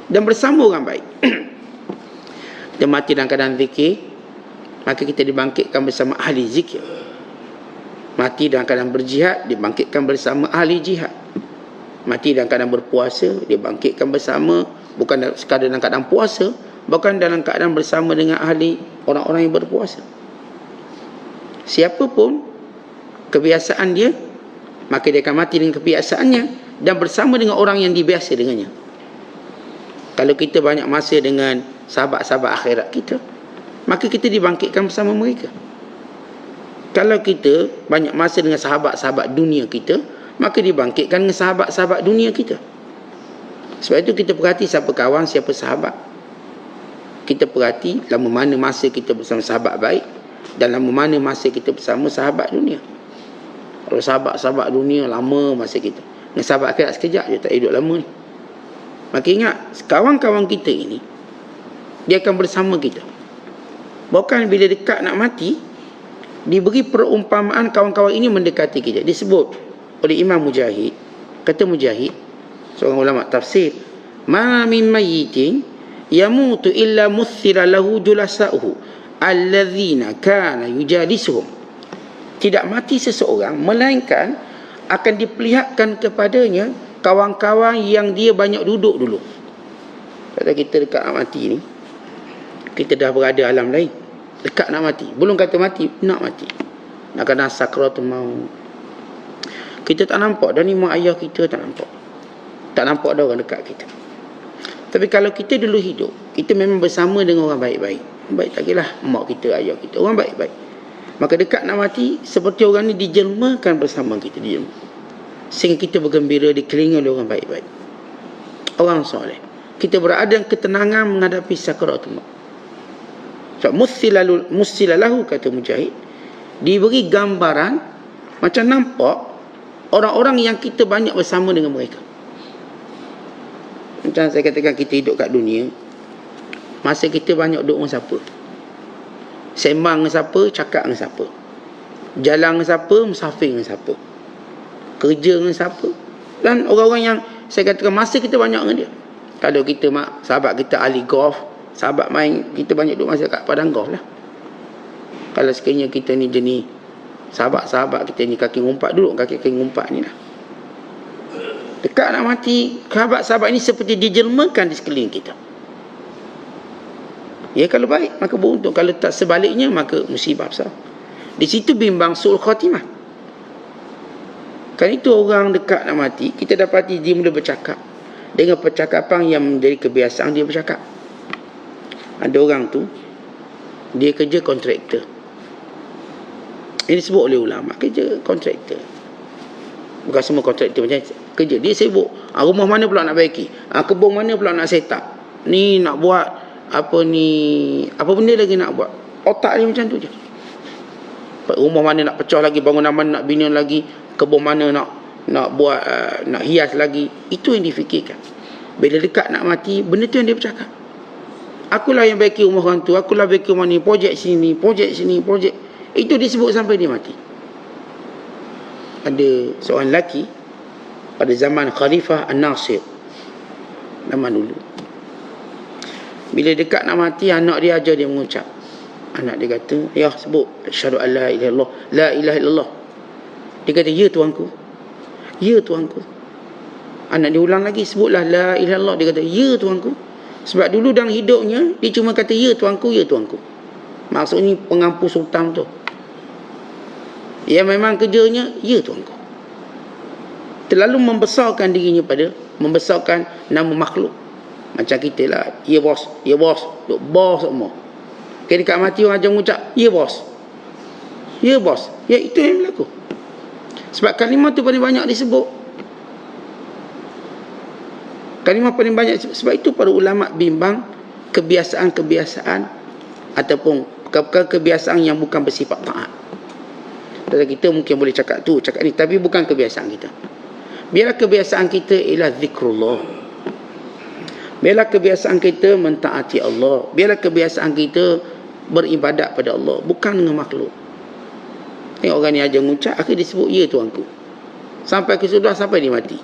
dan bersama orang baik. Dia mati dalam keadaan zikir, maka kita dibangkitkan bersama ahli zikir. Mati dalam keadaan berjihad, dibangkitkan bersama ahli jihad. Mati dalam keadaan berpuasa, dibangkitkan bersama, bukan sekadar dalam keadaan puasa, bahkan dalam keadaan bersama dengan ahli orang-orang yang berpuasa. Siapa pun kebiasaan dia, maka dia akan mati dengan kebiasaannya dan bersama dengan orang yang dibiasa dengannya. Kalau kita banyak masa dengan sahabat-sahabat akhirat kita, maka kita dibangkitkan bersama mereka. Kalau kita banyak masa dengan sahabat-sahabat dunia kita, maka dibangkitkan dengan sahabat-sahabat dunia kita. Sebab itu kita perhati siapa kawan, siapa sahabat. Kita perhati lama mana masa kita bersama sahabat baik dan lama mana masa kita bersama sahabat dunia. Kalau sahabat-sahabat dunia lama masa kita, dengan sahabat akhirat sekejap je, tak hidup lama ni. Maka ingat, kawan-kawan kita ini, dia akan bersama kita. Bahkan bila dekat nak mati, diberi perumpamaan kawan-kawan ini mendekati kita. Disebut oleh Imam Mujahid, kata Mujahid, seorang ulama tafsir, ma min mayyitin yamutu illa muthira lahu julasa'uhu allazina kana yujalisuhum. Tidak mati seseorang melainkan akan diperlihatkan kepadanya kawan-kawan yang dia banyak duduk dulu. Kata kita dekat nak mati ni, kita dah berada alam lain, dekat nak mati, belum kata mati, nak mati, nak kena sakratul maut. Kita tak nampak dah ni mak ayah kita, tak nampak dah orang dekat kita. Tapi kalau kita dulu hidup, kita memang bersama dengan orang baik-baik. Baik tak kira lah mak kita, ayah kita, orang baik-baik. Maka dekat nak mati, seperti orang ni dijelmakan bersama kita, sehingga kita bergembira dikelilingi oleh orang baik-baik, orang soleh. Kita berada dalam ketenangan menghadapi sakaratul maut. So, musilalahu, kata Mujahid, diberi gambaran macam nampak orang-orang yang kita banyak bersama dengan mereka. Macam saya katakan, kita hidup kat dunia, masa kita banyak duduk dengan siapa, sembang dengan siapa, cakap dengan siapa, jalan dengan siapa, musafir dengan siapa, kerja dengan siapa. Dan orang-orang yang saya katakan masa kita banyak dengan dia. Kalau kita sahabat kita ahli golf, sahabat main, kita banyak duduk masa kat padang golf lah. Kalau sekiranya kita ni jenis sahabat-sahabat kita ni kaki ngumpat, duduk kaki ngumpat ni lah. Dekat nak mati, sahabat-sahabat ni seperti dijelmakan di sekeliling kita. Ya, kalau baik maka beruntung, kalau tak sebaliknya maka musibah besar. Di situ bimbang su'ul khatimah. Kan itu orang dekat nak mati, kita dapati dia mula bercakap dengan percakapan yang menjadi kebiasaan dia bercakap. Ada orang tu, dia kerja kontraktor. Ini disebut oleh ulama, kerja kontraktor. Bukan semua kontraktor macam kerja. Dia sibuk, rumah mana pula nak baiki, kebun mana pula nak set up, ni nak buat apa ni, apa benda lagi nak buat. Otak dia macam tu je. Rumah mana nak pecah lagi, bangunan mana nak bina lagi, kebun mana nak buat, nak hias lagi. Itu yang difikirkan. Bila dekat nak mati, benda tu yang dia bercakap. Akulah yang baiki rumah orang tu, akulah baiki rumah ni, projek sini, projek sini, projek. Itu disebut sampai dia mati. Ada seorang lelaki pada zaman Khalifah An-Nasir, zaman dulu. Bila dekat nak mati, anak dia ajar dia mengucap. Anak dia kata, ya sebut asyhadu an la ilaha illallah, la ilaha illallah. Dia kata, ya tuanku, ya tuanku. Anak dia ulang lagi, sebutlah la ilaha illallah. Dia kata, ya tuanku. Sebab dulu dalam hidupnya dia cuma kata ya tuanku, ya tuanku. Maksudnya pengampun sultan tu. Ya memang kerjanya ya tuanku. Terlalu membesarkan dirinya pada membesarkan nama makhluk. Macam kita lah, ya bos, ya bos, duk bos semua. Kira dekat mati orang ajar mengucap, ya bos, ya bos. Ya, itu yang berlaku. Sebab kalimah tu paling banyak disebut. Kalimah paling banyak. Sebab itu para ulama bimbang kebiasaan-kebiasaan ataupun kebiasaan yang bukan bersifat taat. Dan kita mungkin boleh cakap ni, tapi bukan kebiasaan kita. Biarlah kebiasaan kita ialah zikrullah. Biarlah kebiasaan kita mentaati Allah. Biarlah kebiasaan kita beribadat pada Allah, bukan dengan makhluk. Tengok orang ni aja ngucap, akhir disebut ya tuanku. Sampai ke sudah, sampai dia mati.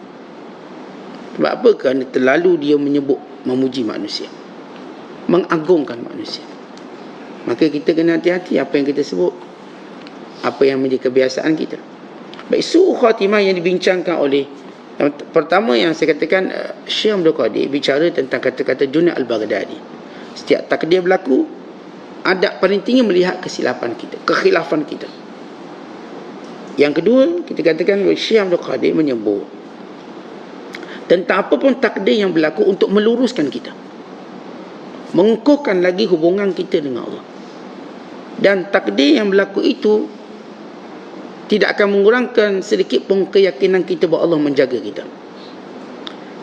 Sebab apa? Kerana terlalu dia menyebut, memuji manusia, mengagungkan manusia. Maka kita kena hati-hati apa yang kita sebut, apa yang menjadi kebiasaan kita. Baik, su'u khatimah yang dibincangkan oleh, yang pertama yang saya katakan, Syekh Abdul Qadir bicara tentang kata-kata Junaid al-Baghdadi. Setiap takdir berlaku, adab paling tinggi melihat kesilapan kita, kekhilafan kita. Yang kedua, kita katakan Syekh Abdul Qadir menyebut tentang apa pun takdir yang berlaku untuk meluruskan kita, mengukuhkan lagi hubungan kita dengan Allah. Dan takdir yang berlaku itu tidak akan mengurangkan sedikit pun keyakinan kita bahawa Allah menjaga kita.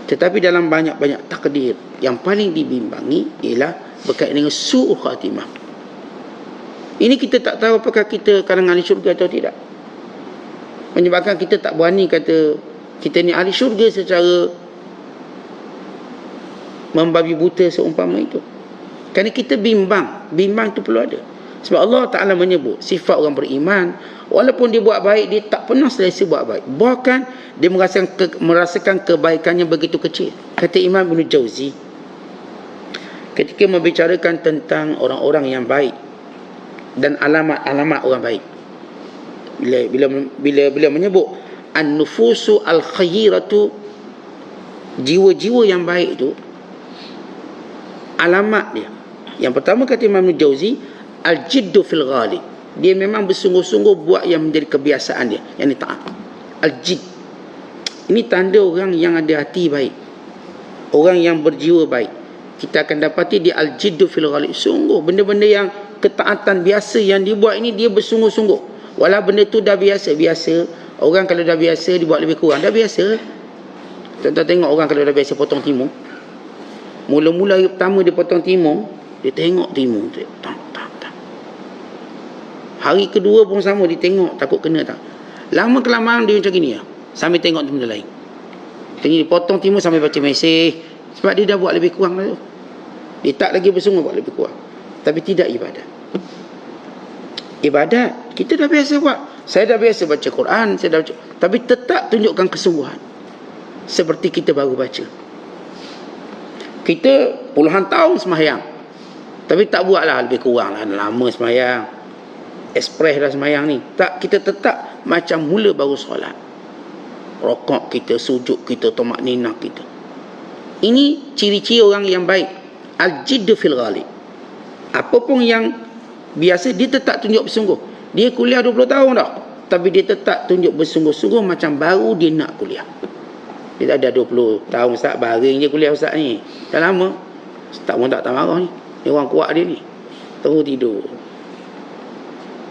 Tetapi dalam banyak-banyak takdir, yang paling dibimbangi ialah berkaitan dengan su'ul khatimah. Ini kita tak tahu apakah kita kalangan ahli syurga atau tidak. Menyebabkan kita tak berani kata kita ni ahli syurga secara membabi buta seumpama itu. Kerana kita bimbang itu perlu ada. Sebab Allah Ta'ala menyebut sifat orang beriman, walaupun dia buat baik, dia tak pernah selesa buat baik. Bahkan dia merasakan kebaikannya begitu kecil. Kata Imam Ibn Jauzi, ketika membicarakan tentang orang-orang yang baik dan alamat-alamat orang baik, bila menyebut an-nufusu al-khayratu, jiwa-jiwa yang baik itu, alamat dia, yang pertama kata Imam Ibn Jauzi, al-jiddu fil ghalib. Dia memang bersungguh-sungguh buat yang menjadi kebiasaan dia, yang ni taat. Al-jid, ini tanda orang yang ada hati baik, orang yang berjiwa baik. Kita akan dapati dia al-jiddu fil ghalib. Sungguh benda-benda yang ketaatan biasa yang dia buat ini, dia bersungguh-sungguh. Walau benda tu dah biasa. Orang kalau dah biasa, dia buat lebih kurang, dah biasa. Contoh tengok orang kalau dah biasa potong timun. Mula-mula hari pertama dia potong timun, dia tengok timun tu, hari kedua pun sama, dia tengok takut kena tak. Lama kelamaan dia macam gini lah, sambil tengok benda lain. Jadi dia potong timun sambil baca mesej, sebab dia dah buat lebih kurang lah tu. Dia tak lagi bersungguh buat lebih kurang. Tapi tidak ibadat. Ibadat kita dah biasa buat. Saya dah biasa baca Quran, tapi tetap tunjukkan kesungguhan. Seperti kita baru baca. Kita puluhan tahun sembahyang, tapi tak buatlah, lebih kurang lah, lama sembahyang, ekspres dah sembahyang ni. Tak, kita tetap macam mula baru solat. Rokok kita, sujud kita, tumakninah kita. Ini ciri-ciri orang yang baik. Al-jiddu fil ghalib. Apapun yang biasa, dia tetap tunjuk bersungguh. Dia kuliah 20 tahun dah, tapi dia tetap tunjuk bersungguh-sungguh macam baru dia nak kuliah. Dia tak ada 20 tahun Ustaz, baring je kuliah Ustaz ni. Dah lama. Ustaz pun tak marah ni. Ni orang kuat dia ni. Terus tidur.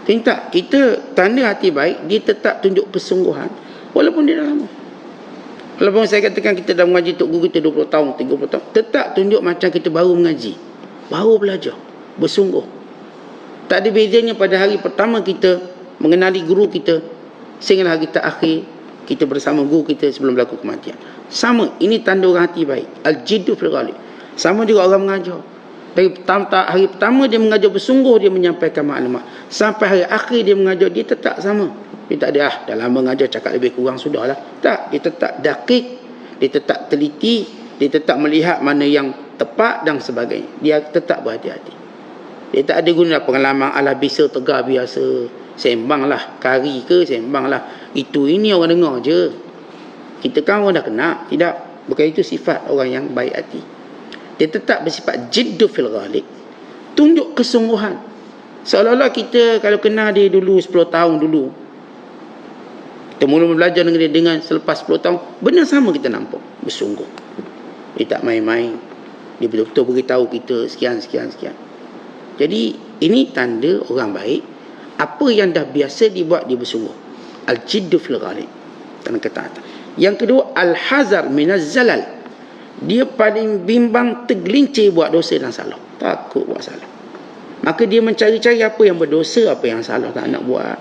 Tintak, kita tanda hati baik, dia tetap tunjuk kesungguhan walaupun dia dah lama. Walaupun saya katakan kita dah mengaji Tok Guru kita 20 tahun, 30 tahun, tetap tunjuk macam kita baru mengaji, baru belajar, bersungguh. Tak ada bezanya pada hari pertama kita mengenali guru kita sehingga hari terakhir kita bersama guru kita sebelum berlaku kematian. Sama, ini tanda orang hati baik. Al-jiddu fil ghalib. Sama juga orang mengajar. Dari hari pertama dia mengajar bersungguh, dia menyampaikan maklumat. Sampai hari akhir dia mengajar, dia tetap sama. Dia tak ada, dah lama mengajar, cakap lebih kurang, sudahlah. Tak, dia tetap dakik, dia tetap teliti, dia tetap melihat mana yang tepat dan sebagainya. Dia tetap berhati-hati. Dia tak ada guna pengalaman ala bisa tegar biasa. Sembanglah, kari ke sembanglah. Itu ini orang dengar je. Kita kan orang dah kenal. Tidak, bukan itu sifat orang yang baik hati. Dia tetap bersifat jiddu fil ghalib. Tunjuk kesungguhan. Seolah-olah kita kalau kenal dia dulu 10 tahun dulu, kita mula belajar dengan dia, dengan selepas 10 tahun, benar sama kita nampak. Bersungguh. Dia tak main-main. Dia betul-betul beritahu kita sekian. Jadi ini tanda orang baik. Apa yang dah biasa dibuat, dia bersungguh. Al-jiddu fil ghalib. Tanda ketaatan. Yang kedua, al-hazar minaz zalal. Dia paling bimbang, tergelincir buat dosa dan salah. Takut buat salah. Maka dia mencari-cari apa yang berdosa, apa yang salah tak nak buat.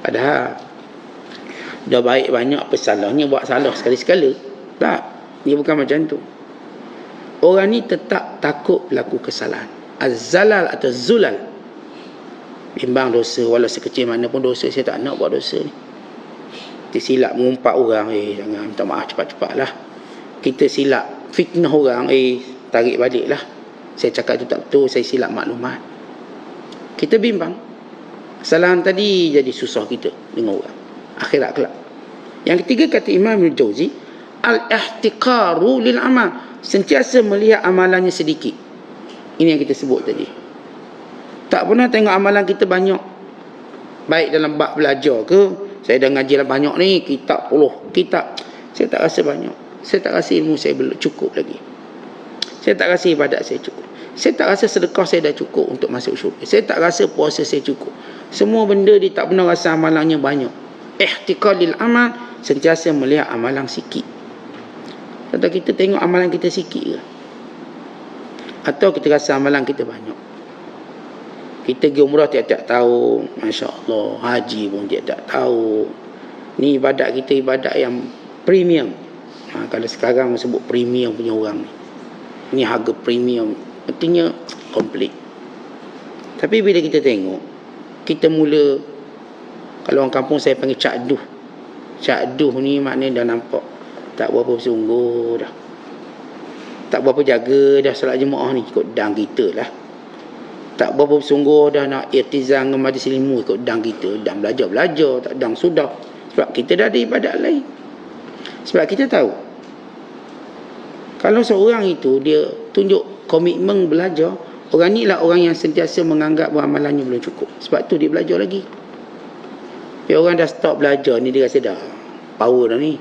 Padahal dah baik banyak, apa salahnya buat salah sekali-sekala. Tak, dia bukan macam tu. Orang ni tetap takut berlaku kesalahan. Az-zalal atau zulal, bimbang dosa, walau sekecil mana pun dosa. Saya tak nak buat dosa ni. Kita silap mengumpat orang, jangan, minta maaf cepat-cepat lah. Kita silap fitnah orang, tarik balik lah. Saya cakap tu tak betul, saya silap maklumat. Kita bimbang. Kesalahan tadi jadi susah kita dengan orang. Akhirat kelak. Yang ketiga, kata Imam Ibn Jauzi, al-ihtiqaru lil amal, sentiasa melihat amalannya sedikit. Ini yang kita sebut tadi. Tak pernah tengok amalan kita banyak. Baik dalam bab belajar ke, saya dah ngaji lah banyak ni, kitab puluh kitab. Saya tak rasa banyak. Saya tak rasa ilmu saya belum cukup lagi. Saya tak rasa ibadat saya cukup. Saya tak rasa sedekah saya dah cukup untuk masuk syurga. Saya tak rasa puasa saya cukup. Semua benda dia tak pernah rasa amalannya banyak. Ihtiqar lil amal, sentiasa melihat amalan sikit. Atau kita tengok amalan kita sikit ke? Atau kita rasa amalan kita banyak. Kita pergi umrah tiap-tiap tahun, Masya Allah. Haji pun tiap-tiap tahun. Ni ibadat kita, ibadat yang premium. Kalau sekarang sebut premium punya orang ni, ini harga premium, artinya komplit. Tapi bila kita tengok, kita mula, kalau orang kampung saya panggil cakduh. Cakduh ni maknanya dah nampak tak berapa bersungguh dah, tak berapa jaga dah solat jemaah ni, ikut dang kita lah. Tak berapa bersungguh dah nak irtizam dengan majlis ilmu, ikut dang kita. Dang belajar-belajar, tak dang sudah. Sebab kita dah ada ibadat lain. Sebab kita tahu, kalau seorang itu dia tunjuk komitmen belajar, orang ni lah orang yang sentiasa menganggap bahawa amalannya belum cukup. Sebab tu dia belajar lagi. Bila orang dah stop belajar ni, dia rasa dah power dah ni.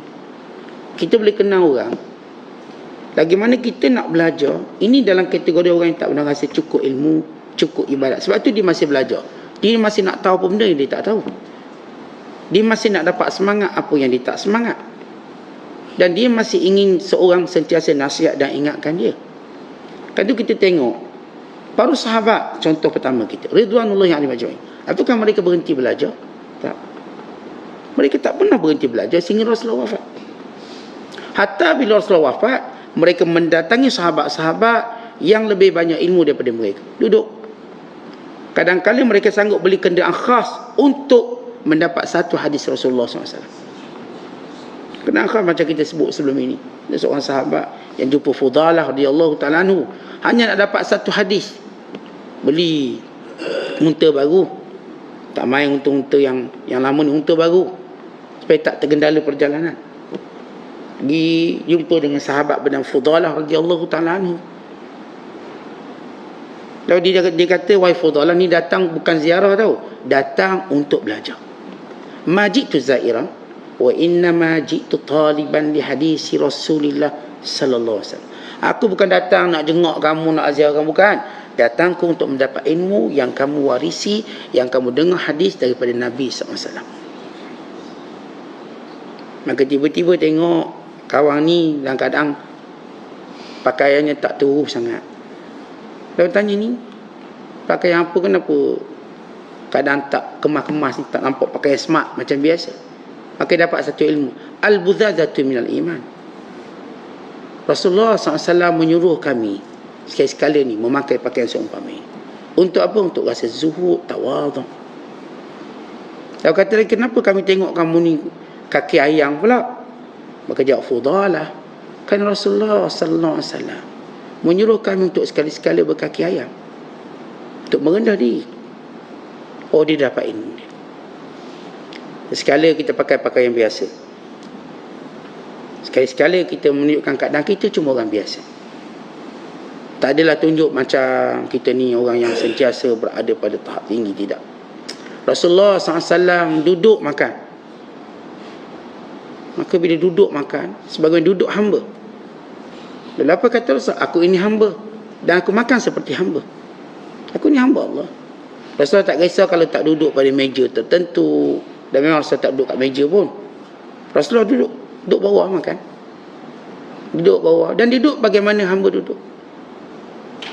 Kita boleh kenal orang, lagi mana kita nak belajar, ini dalam kategori orang yang tak pernah rasa cukup ilmu, cukup ibadat. Sebab tu dia masih belajar. Dia masih nak tahu apa benda yang dia tak tahu. Dia masih nak dapat semangat apa yang dia tak semangat. Dan dia masih ingin seorang sentiasa nasihat dan ingatkan dia. Kan tu kita tengok para sahabat, contoh pertama kita, Ridwanullahi alaihim ajma'in. Apakah mereka berhenti belajar? Tak. Mereka tak pernah berhenti belajar sehingga Rasulullah wafat. Hatta bila Rasulullah wafat, mereka mendatangi sahabat-sahabat yang lebih banyak ilmu daripada mereka. Duduk. Kadang-kadang mereka sanggup beli kenderaan khas untuk mendapat satu hadis Rasulullah SAW. Kenapa macam kita sebut sebelum ini, ada seorang sahabat yang jumpa Fudalah radhiyallahu ta'ala anhu, hanya nak dapat satu hadis, beli unta baru. Tak main unta-unta yang lama ni, unta baru, supaya tak tergendala perjalanan. Pergi jumpa dengan sahabat bernama Fudalah radhiyallahu ta'ala anhu. Lalu dia kata, wahai Fudalah, ni datang bukan ziarah tau, datang untuk belajar. Majitu zairah wa innama jitu taliban li hadisi Rasulillah sallallahu alaihi wasallam. Aku bukan datang nak jenguk kamu, nak ziarah kamu, bukan. Datang aku untuk mendapat ilmu yang kamu warisi, yang kamu dengar hadis daripada Nabi sallallahu alaihi wasallam. Maka tiba-tiba tengok kawan ni dalam keadaan pakaiannya tak teruk sangat. Lalu tanya, ni pakaian apa, kenapa keadaan tak kemas-kemas ni, tak nampak pakaian smart macam biasa? Maka dapat satu ilmu, al-budzazatu minal iman. Rasulullah SAW menyuruh kami sekali-sekala ni memakai pakaian seumpama ini. Untuk apa? Untuk rasa zuhud, tawadhu. Lalu kata lagi, kenapa kami tengok kamu ni kaki ayam pula? Maka jawab Fudalah, kan Rasulullah SAW menyuruh kami untuk sekali-sekala berkaki ayam, untuk merendah diri. Oh, dia dapat ilmu dia. Sekali kita pakai pakaian biasa, sekali-sekala kita menunjukkan keadaan kita cuma orang biasa. Tak adalah tunjuk macam kita ni orang yang sentiasa berada pada tahap tinggi, tidak. Rasulullah SAW duduk makan. Maka bila duduk makan, sebagai duduk hamba. Lalu apa kata Rasul? Aku ini hamba, dan aku makan seperti hamba. Aku ni hamba Allah. Rasulullah tak kisah kalau tak duduk pada meja tertentu. Dan memang Rasulullah tak duduk kat meja pun. Rasulullah duduk bawah makan. Duduk bawah. Dan duduk bagaimana hamba duduk.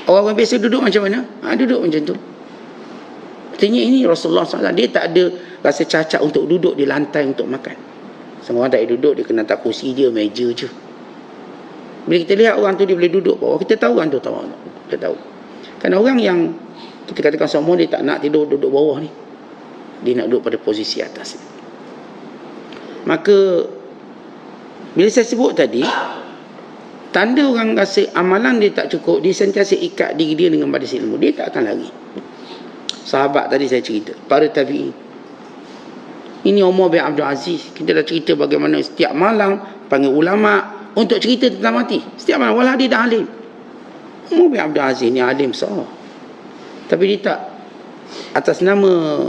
Orang biasa duduk macam mana? Duduk macam tu. Artinya ini Rasulullah SAW, dia tak ada rasa cacat untuk duduk di lantai untuk makan. Semua orang tak boleh duduk, dia kena tak kursi dia, meja je. Bila kita lihat orang tu dia boleh duduk bawah, kita tahu orang tu tahu. Kita tahu. Kan orang yang kita katakan semua dia tak nak tidur duduk bawah ni. Dia nak duduk pada posisi atas. Maka bila saya sebut tadi, tanda orang rasa amalan dia tak cukup, dia sentiasa ikat diri dia dengan majlis ilmu, dia tak akan lari. Sahabat tadi saya cerita, para tabi'in. Ini Umar bin Abdul Aziz, kita dah cerita bagaimana setiap malam panggil ulama untuk cerita tentang mati. Setiap malam, walau dia dah alim. Umar bin Abdul Aziz ni alim besar, tapi dia tak, atas nama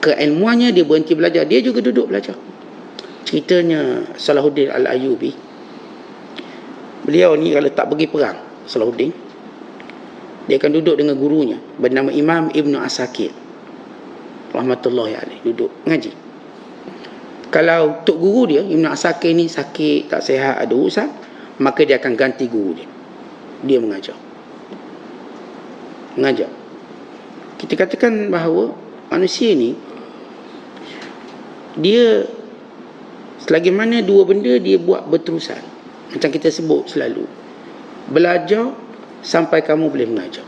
keilmuannya dia berhenti belajar, dia juga duduk belajar. Ceritanya Salahuddin Al-Ayyubi, beliau ni kalau tak pergi perang, Salahuddin, dia akan duduk dengan gurunya bernama Imam Ibn Asakir rahmatullahi alaih, duduk ngaji. Kalau tok guru dia Ibn Asakir ni sakit, tak sihat, ada urusan, maka dia akan ganti guru dia mengajar. Kita katakan bahawa manusia ni, dia selagi mana dua benda dia buat berterusan, macam kita sebut selalu, belajar sampai kamu boleh mengajar.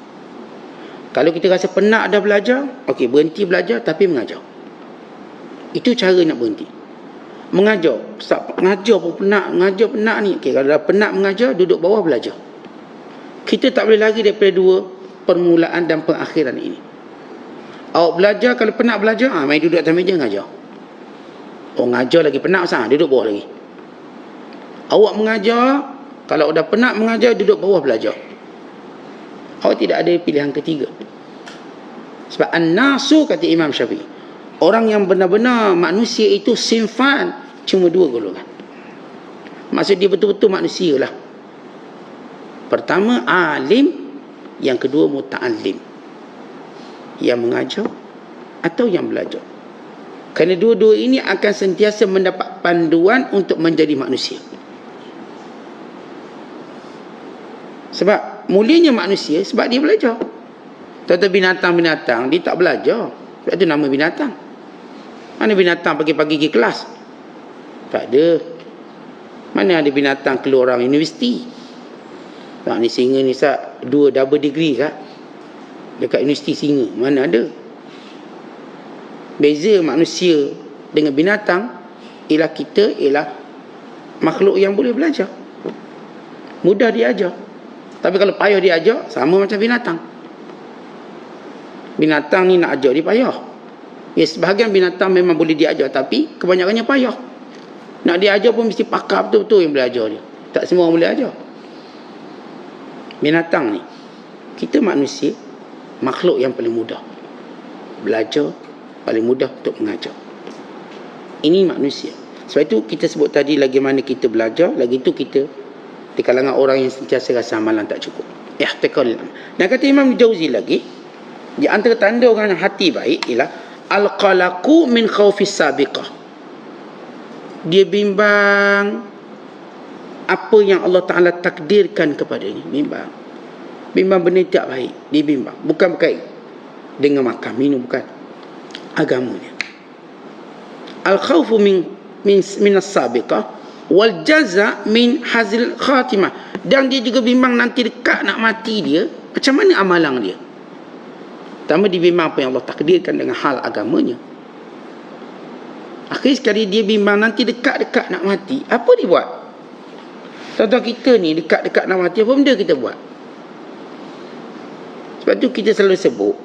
Kalau kita rasa penat dah belajar, okey, berhenti belajar tapi mengajar. Itu cara nak berhenti. Mengajar, mengajar pun penat, mengajar penat ni. Okey, kalau dah penat mengajar, duduk bawah belajar. Kita tak boleh lari daripada dua permulaan dan pengakhiran ini. Awak belajar, kalau penat belajar, main duduk atas meja mengajar. Oh, ngajar lagi penat sah, duduk bawah lagi. Awak mengajar, kalau dah penat mengajar, duduk bawah belajar. Awak tidak ada pilihan ketiga. Sebab an-nasu, kata Imam Syafi'i, orang yang benar-benar manusia itu sinfan, cuma dua golongan. Maksud dia betul-betul manusia lah. Pertama alim, yang kedua muta'allim, yang mengajar atau yang belajar. Kerana dua-dua ini akan sentiasa mendapat panduan untuk menjadi manusia. Sebab mulianya manusia sebab dia belajar. Tentang binatang-binatang dia tak belajar, sebab itu nama binatang. Mana binatang pagi-pagi pergi kelas? Tak ada. Mana ada binatang keluar orang universiti? Tak, ni singa ni sat 2 double degree kat dekat universiti singa, mana ada. Beza manusia dengan binatang ialah kita ialah makhluk yang boleh belajar, mudah diajar. Tapi kalau payah diajar, sama macam binatang. Binatang ni nak ajar dia payah. Ya, sebahagian binatang memang boleh diajar, tapi kebanyakannya payah. Nak diajar pun mesti pakar betul-betul yang boleh ajar dia. Tak semua orang boleh ajar. Binatang ni, kita manusia, makhluk yang paling mudah belajar, paling mudah untuk mengajar. Ini manusia. Sebab itu kita sebut tadi, lagi mana kita belajar, lagi itu kita di kalangan orang yang sentiasa rasa amalan tak cukup. Ihtiqal. Dan kata Imam Jauzi lagi, di antara tanda orang yang hati baik ialah al-qalaqu min khawfis sabiqah. Dia bimbang apa yang Allah Ta'ala takdirkan kepadanya. Bimbang benda tak baik, dia bimbang. Bukan berkait dengan makan minum, bukan, agamanya. Al-khawfu min as-sabiqah wal jaza min hazil khatimah. Dan dia juga bimbang nanti dekat nak mati dia, macam mana amalan dia. Pertama, dia bimbang apa yang Allah takdirkan dengan hal agamanya. Akhir sekali dia bimbang nanti dekat-dekat nak mati, apa dia buat. Contoh kita ni dekat-dekat nak mati, apa benda kita buat. Sebab tu kita selalu sebut,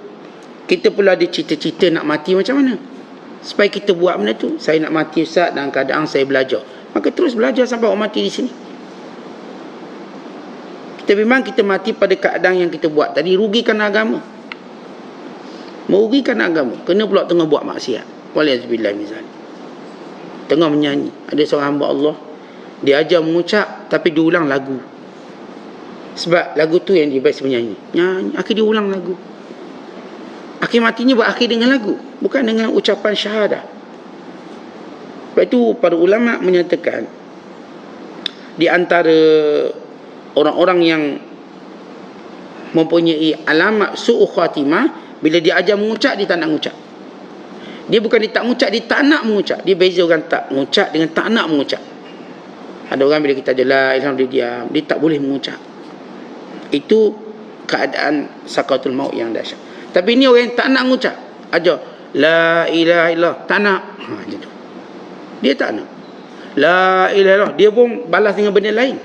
kita pula ada cita-cita nak mati macam mana, supaya kita buat benda tu. Saya nak mati Ustaz dalam keadaan saya belajar, maka terus belajar sampai orang mati di sini. Kita memang kita mati pada keadaan yang kita buat tadi, rugikan agama. Merugikan agama. Kena pula tengah buat maksiat. Waliyahzubillah misalnya. Tengah menyanyi. Ada seorang hamba Allah, dia ajar mengucap tapi diulang lagu. Sebab lagu tu yang dia biasa menyanyi. Nyanyi, akhir dia ulang lagu. Akhir matinya berakhir dengan lagu, bukan dengan ucapan syahadah. Sebab itu para ulama menyatakan, di antara orang-orang yang mempunyai alamat su'u khatimah, bila dia ajar mengucap, dia tak nak mengucap. Dia bukan dia tak mengucap, dia tak nak mengucap. Dia beza orang tak mengucap dengan tak nak mengucap. Ada orang bila kita ajar la ilaha illallah, dia diam, dia tak boleh mengucap. Itu keadaan sakaratul maut yang dahsyat. Tapi ini orang yang tak nak mengucap, ajar la ilaha illallah, tak nak. Macam tu. Dia tak nak. La ilaha illallah, dia pun balas dengan benda lain.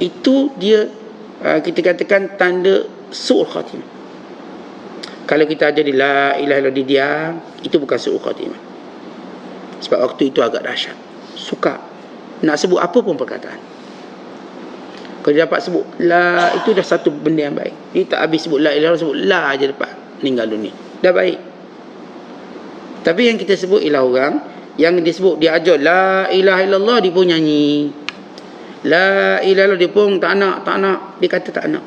Itu dia kita katakan tanda su'ul khatimah. Kalau kita ajar di la ilaha illallah, dia diam, itu bukan su'ul khatimah. Sebab waktu itu agak dahsyat. Suka nak sebut apa pun perkataan. Kalau dia dapat sebut la, itu dah satu benda yang baik. Dia tak habis sebut la ilaha illallah, sebut la aja dapat meninggal dunia. Dah baik. Tapi yang kita sebut ialah orang yang dia sebut, dia ajar la ilaha illallah, dia pun nyanyi. La ilaha illallah, dia pun tak nak. Dia kata tak nak.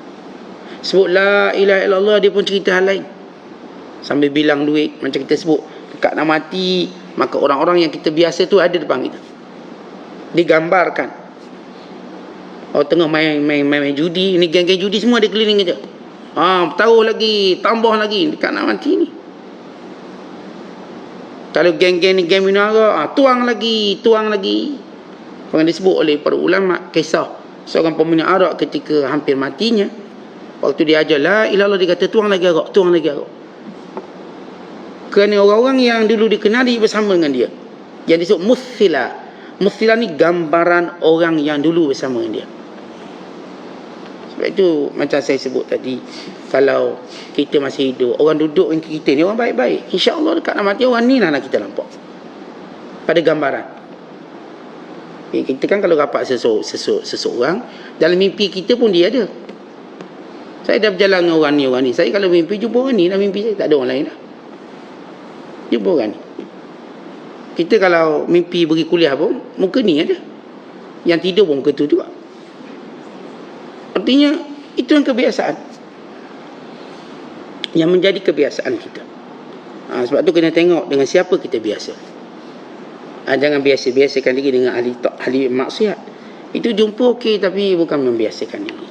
Sebut la ilaha illallah, dia pun cerita hal lain. Sambil bilang duit. Macam kita sebut, dekat nak mati, maka orang-orang yang kita biasa tu ada depan kita. Digambarkan. Oh, tengah main judi. Ni geng-geng judi semua ada keliling je. Taruh lagi, tambah lagi dekat nak mati ni. Kalau geng-geng ni geng minara, tuang lagi. Yang disebut oleh para ulama, kisah seorang peminum arak ketika hampir matinya, waktu dia ajar la ilaha illallah, dia kata tuang lagi arak. Kerana orang-orang yang dulu dikenali bersama dengan dia, yang disebut muthila ni gambaran orang yang dulu bersama dengan dia. Sebab itu macam saya sebut tadi, kalau kita masih hidup, orang duduk dengan kita ni orang baik-baik, insya-Allah dekat nak mati orang ni lah kita nampak pada gambaran. Kita kan kalau rapat seseorang, dalam mimpi kita pun dia ada. Saya dah berjalan dengan orang ni. Saya kalau mimpi jumpa orang ni, dalam mimpi saya tak ada orang lain dah. Jumpa orang ni. Kita kalau mimpi pergi kuliah pun, muka ni ada. Yang tidur pun muka tu juga. Artinya, itu yang kebiasaan. Yang menjadi kebiasaan kita. Sebab tu kena tengok dengan siapa kita biasa. Jangan biasa-biasakan diri dengan ahli maksiat. Itu jumpa okey, tapi bukan membiasakan diri.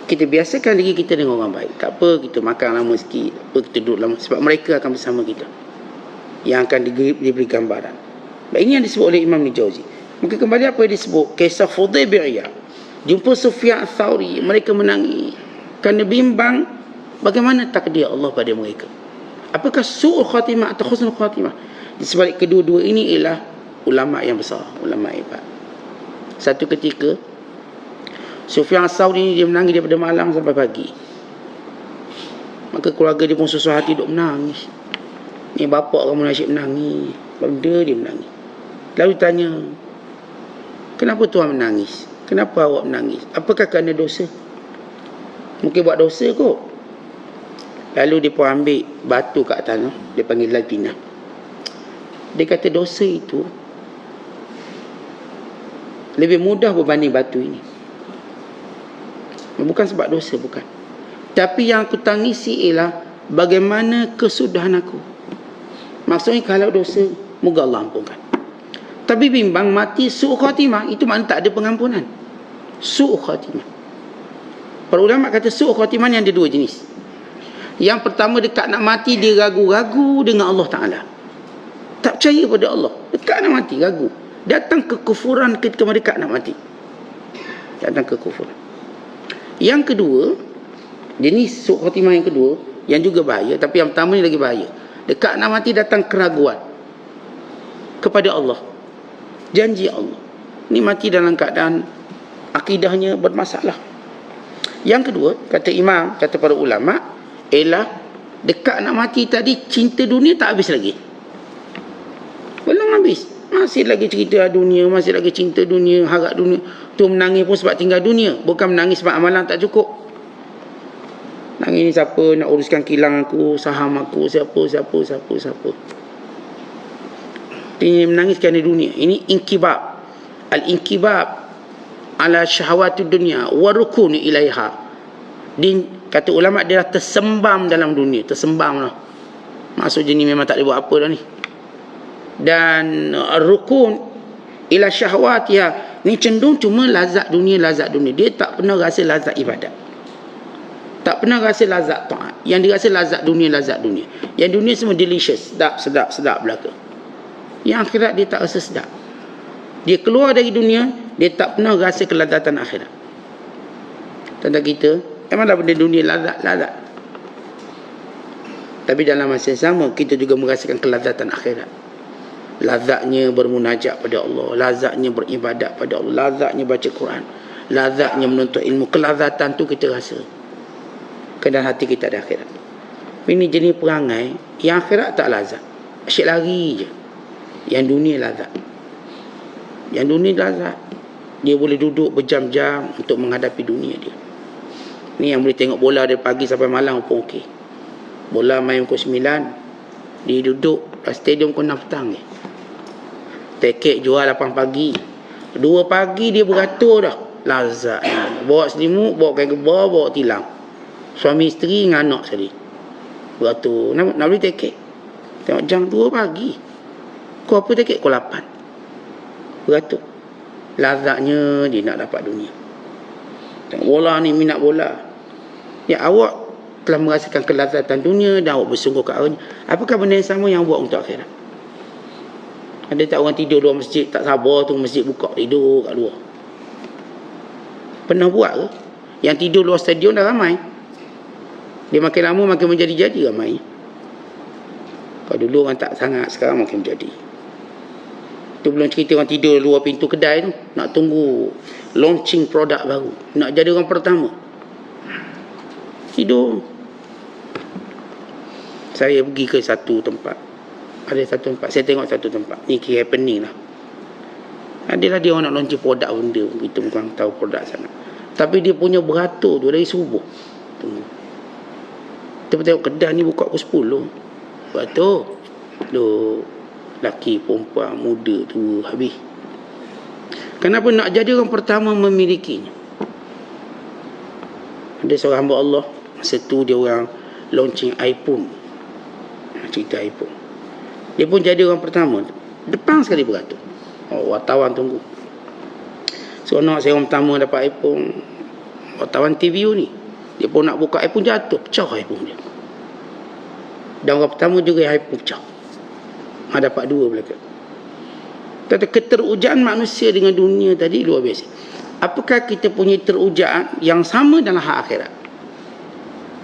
Kita biasakan diri kita dengan orang baik. Tak apa, kita makan lama sikit, tak apa, kita duduk lama. Sebab mereka akan bersama kita, yang akan diberi gambaran. Ini yang disebut oleh Imam Ibn Jauzi. Maka kembali apa yang disebut, kisah Fudail bin Iyad, jumpa Sufyan Ats-Tsauri, mereka menangis kerana bimbang bagaimana takdir Allah pada mereka. Apakah su'ul khatimah atau husnul khatimah? Di sebalik kedua-dua ini ialah ulama yang besar, ulama hebat. Satu ketika Sufyan Ats-Tsauri ni dia menangis daripada malam sampai pagi. Maka keluarga dia pun susah hati duk menangis. Ni bapak kamu nasyid menangis, benda dia menangis. Lalu tanya, kenapa tuan menangis? Kenapa awak menangis? Apakah kerana dosa? Mungkin buat dosa kot. Lalu dia pun ambil batu kat tanah, dia panggil Lalpina. Dia kata dosa itu lebih mudah berbanding batu ini. Bukan sebab dosa, bukan. Tapi yang aku tangisi ialah bagaimana kesudahan aku. Maksudnya kalau dosa, moga Allah ampunkan. Tapi bimbang mati su'u khatimah, itu makna tak ada pengampunan. Su'u khatimah. Para ulama kata su'u khatimah ni ada dua jenis. Yang pertama, dekat nak mati dia ragu-ragu dengan Allah Ta'ala. Tak percaya pada Allah. Dekat nak mati, ragu. Datang kekufuran ketika dekat nak mati. Datang kekufuran. Yang kedua, jenis su'u khatimah yang kedua, yang juga bahaya, tapi yang pertama ni lagi bahaya. Dekat nak mati datang keraguan kepada Allah, janji Allah. Ni mati dalam keadaan akidahnya bermasalah. Yang kedua, kata imam, kata para ulama, ialah dekat nak mati tadi cinta dunia tak habis lagi. Belum habis. Masih lagi cerita dunia, masih lagi cinta dunia, harap dunia. Tu menangis pun sebab tinggal dunia, bukan menangis sebab amalan tak cukup. Nangis ni siapa nak uruskan kilang aku, saham aku, siapa. Ini menangis kerana dunia. Ini inkibab. Al-inkibab ala syahwatud dunia wa rukun ilaiha. Din, kata ulama, dia dah tersembam dalam dunia, tersembam lah. Maksudnya ni memang tak boleh buat apa dah ni. Dan rukun ila syahwatiha, Ni cenderung cuma lazat dunia. Dia tak pernah rasa lazat ibadat. Tak pernah rasa lazat taat. Yang dia rasa lazat dunia. Yang dunia semua delicious, sedap belaka. Yang akhirat dia tak rasa sedap. Dia keluar dari dunia, dia tak pernah rasa kelazatan akhirat. Tentang kita, memanglah benda dunia lazat. Tapi dalam masa yang sama, kita juga merasakan kelazatan akhirat. Lazatnya bermunajat pada Allah, lazatnya beribadat pada Allah, lazatnya baca Quran, lazatnya menuntut ilmu. Kelazatan tu kita rasa dalam hati kita ada akhirat. Ini jenis perangai yang akhirat tak lazat, asyik lari je. Yang dunia lazat. Dia boleh duduk berjam-jam untuk menghadapi dunia dia. Ni yang boleh tengok bola dari pagi sampai malam pun okey. Bola main pukul 9, dia duduk kat stadium pukul 6 petang ni. Tiket jual 8 pagi. 2 pagi dia beratur dah. Lazat. Bawa selimut, bawa kain kebal, bawa tilam. Suami isteri dengan anak sekali. Beratur. Nak beli tiket. Tengok jam 2 pagi. Kau apa tiket? Kau 8. Beratur. Lazatnya dia nak dapat dunia. Tengok bola ni, minat bola. Ya, awak telah merasakan kelazatan dunia dan awak bersungguh ke arahnya. Apakah benda yang sama yang buat untuk akhirat? Ada tak orang tidur luar masjid, tak sabar tu masjid buka, tidur kat luar? Pernah buat ke? Yang tidur luar stadium dah ramai. Dia makin lama makin menjadi-jadi ramai. Kalau dulu orang tak sangat, sekarang makin menjadi. Tu belum cerita orang tidur luar pintu kedai tu, nak tunggu launching produk baru, nak jadi orang pertama. Tidur. Saya pergi ke satu tempat. Ada satu tempat, saya tengok satu tempat. Ni kira happening lah. Adalah dia orang nak launching produk benda. Kita bukan tahu produk sangat. Tapi dia punya beratur tu dari subuh. Tunggu. Kita tengok kedai ni buka pukul 10. Beratur. Loh, laki, perempuan, muda tu habis. Kenapa nak jadi orang pertama memilikinya? Ada seorang hamba Allah, masa tu dia orang launching iPhone. Cerita iPhone. Dia pun jadi orang pertama. Depan sekali beratur. Wartawan tunggu. Seronok saya orang pertama dapat iPhone. Wartawan TVU ni, dia pun nak buka iPhone, jatuh, pecah iPhone dia. Dan orang pertama juga iPhone pecah. Dapat 2 belaka. Tetapi keterujaan manusia dengan dunia tadi luar biasa. Apakah kita punya terujaan yang sama dalam hak akhirat?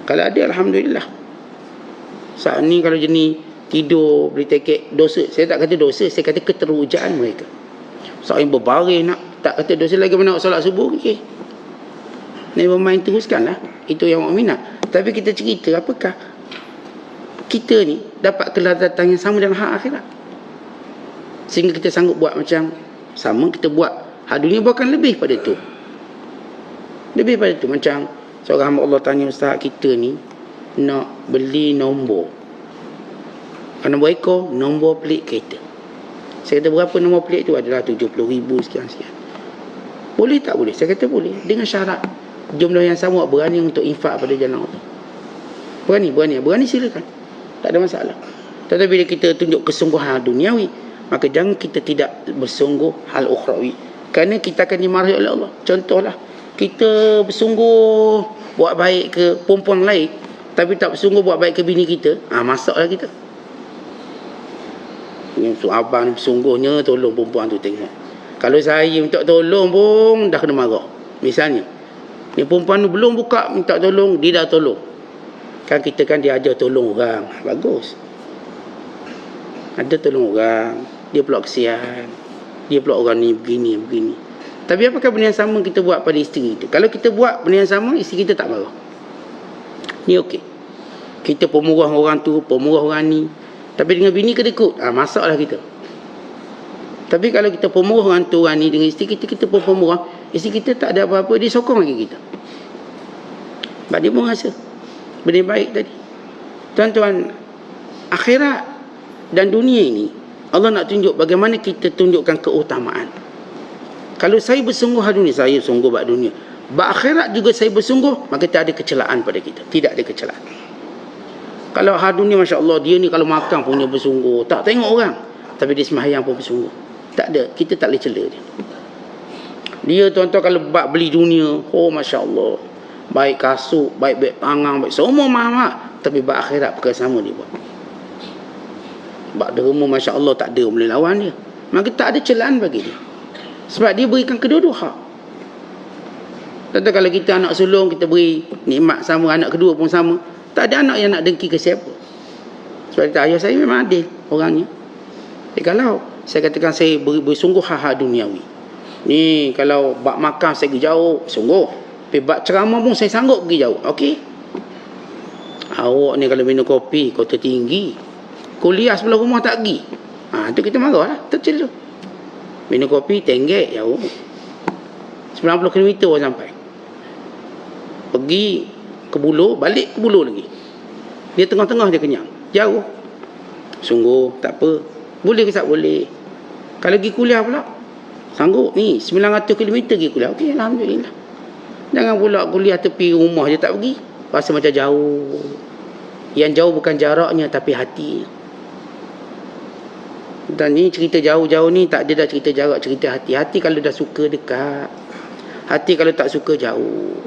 Kalau ada, alhamdulillah. Saat ni kalau jenis tidur, beli tiket, dosa. Saya tak kata dosa, saya kata keterujaan mereka. Seorang yang berbaring nak, tak kata dosa lagi mana nak solat subuh. Okay. Never mind, teruskanlah. Itu yang awak minat. Tapi kita cerita, apakah kita ni dapat kelazatan yang sama dalam hak akhirat? Sehingga kita sanggup buat macam sama, kita buat hak dunia, bahkan lebih pada tu. Lebih pada tu. Macam seorang hamba Allah tanya, ustaz, kita ni nak beli nombor. Nombor ekor, nombor pelik kereta. Saya kata, berapa nombor pelik tu? Adalah 70,000 sekian. Boleh tak boleh? Saya kata boleh, dengan syarat jumlah yang sama berani untuk infak pada jalan Allah. Berani silakan, tak ada masalah. Tetapi bila kita tunjuk kesungguhan duniawi, maka jangan kita tidak bersungguh hal ukhrawi, kerana kita akan dimarahi oleh Allah. Contohlah, kita bersungguh buat baik ke perempuan lain, tapi tak bersungguh buat baik ke bini kita, masaklah kita. Untuk abang sungguhnya tolong perempuan tu, tengok. Kalau saya minta tolong pun dah kena marah. Misalnya, ni perempuan tu belum buka minta tolong, dia dah tolong. Kan kita kan dia ajar tolong orang. Bagus. Ada tolong orang, dia pula kesian. Dia pula orang ni begini. Tapi apakah benda yang sama kita buat pada isteri kita? Kalau kita buat benda yang sama, isteri kita tak marah. Ni okey. Kita pemurah orang tu, pemurah orang ni. Tapi dengan bini kedekut, masaklah kita. Tapi kalau kita pemurah orang tu, orang ni, dengan isteri kita, kita pun pemurah, isteri kita tak ada apa-apa, dia sokong lagi kita. Sebab dia pun rasa benda baik tadi. Tuan-tuan, akhirat dan dunia ini, Allah nak tunjuk bagaimana kita tunjukkan keutamaan. Kalau saya bersungguh hal dunia, saya sungguh buat dunia. Akhirat juga saya bersungguh, maka tak ada kecelaan pada kita. Tidak ada kecelaan. Kalau hal dunia, Masya Allah, dia ni kalau makan punya bersungguh. Tak tengok orang, tapi dia sembahyang pun bersungguh. Tak ada, kita tak boleh cela dia. Dia tuan-tuan kalau bab beli dunia, oh Masya Allah, baik kasut, baik beg tangan, baik semua mahal. Tapi bab akhirat perkara sama dia buat. Bab derma Masya Allah tak ada boleh lawan dia. Maka tak ada celaan bagi dia. Sebab dia berikan kedua-dua hak. Tentu kalau kita anak sulung, kita beri nikmat sama, anak kedua pun sama. Tak ada anak yang nak dengki ke siapa. Sebab itu ayah saya memang adil orangnya. Kalau saya katakan saya bersungguh hak-hak duniawi. Ni kalau bak makan saya pergi jauh, sungguh. Tapi bak ceramah pun saya sanggup pergi jauh. Okey. Awak ni kalau minum kopi kota tinggi, kuliah sebelah rumah tak pergi. Tu kita marah lah, tercela. Minum kopi tenggek jauh. 90 km baru sampai. Pergi ke Buloh, balik ke Buloh lagi. Dia tengah-tengah dia kenyang. Jauh. Sungguh tak apa. Boleh ke tak boleh. Kalau pergi kuliah pula, sanggup ni 900 km pergi kuliah. Okey, alhamdulillah. Jangan pula kuliah tepi rumah je tak pergi. Rasa macam jauh. Yang jauh bukan jaraknya tapi hatinya. Dan ni cerita jauh-jauh ni tak ada dah cerita jarak, cerita hati. Hati kalau dah suka dekat. Hati kalau tak suka jauh.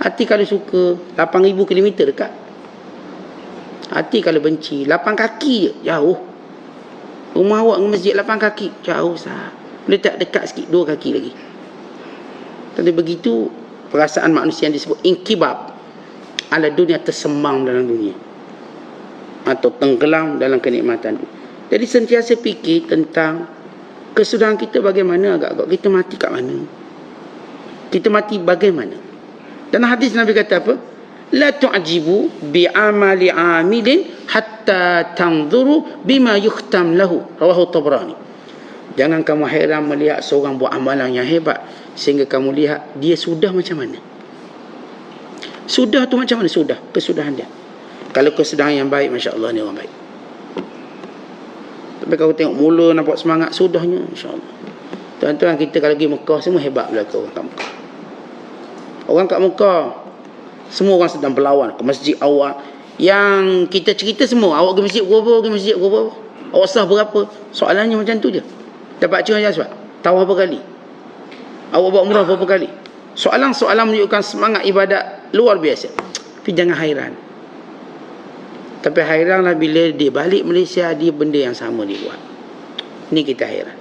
Hati kalau suka 8,000 km dekat. Hati kalau benci 8 kaki je jauh. Rumah awak ke masjid 8 kaki jauh sah. Boleh tak dekat sikit 2 kaki lagi. Tapi begitu perasaan manusia yang disebut inkibab ala dunia, tersembang dalam dunia atau tenggelam dalam kenikmatan. Jadi sentiasa fikir tentang kesudahan kita bagaimana, agak-agak kita mati kat mana, kita mati bagaimana. Dan hadis Nabi kata apa? La tu'jibu bi'amali 'amilin hatta tanzuru bima yukhtam lahu, rawahu Tabrani. Jangan kamu heran melihat seorang buat amalan yang hebat sehingga kamu lihat dia sudah macam mana. Sudah tu macam mana? Sudah, kesudahan dia. Kalau kesudahan yang baik, Masya Allah, ni orang baik. Tapi kalau tengok mula nampak semangat, sudahnya Masya Allah. Tuan-tuan, kita kalau pergi Mekah semua hebat belaka orang kat Mekah. Orang kat Mekah semua orang sedang berlawan ke masjid awal. Yang kita cerita semua, awak ke masjid berapa, ke masjid berapa, awak sah berapa. Soalannya macam tu je. Dapat curang jawab, tahu apa kali, awak buat umrah berapa kali. Soalan-soalan menunjukkan semangat ibadat luar biasa. Tapi jangan hairan. Tapi hairanlah bila dia balik Malaysia, dia benda yang sama dia buat. Ni kita hairan.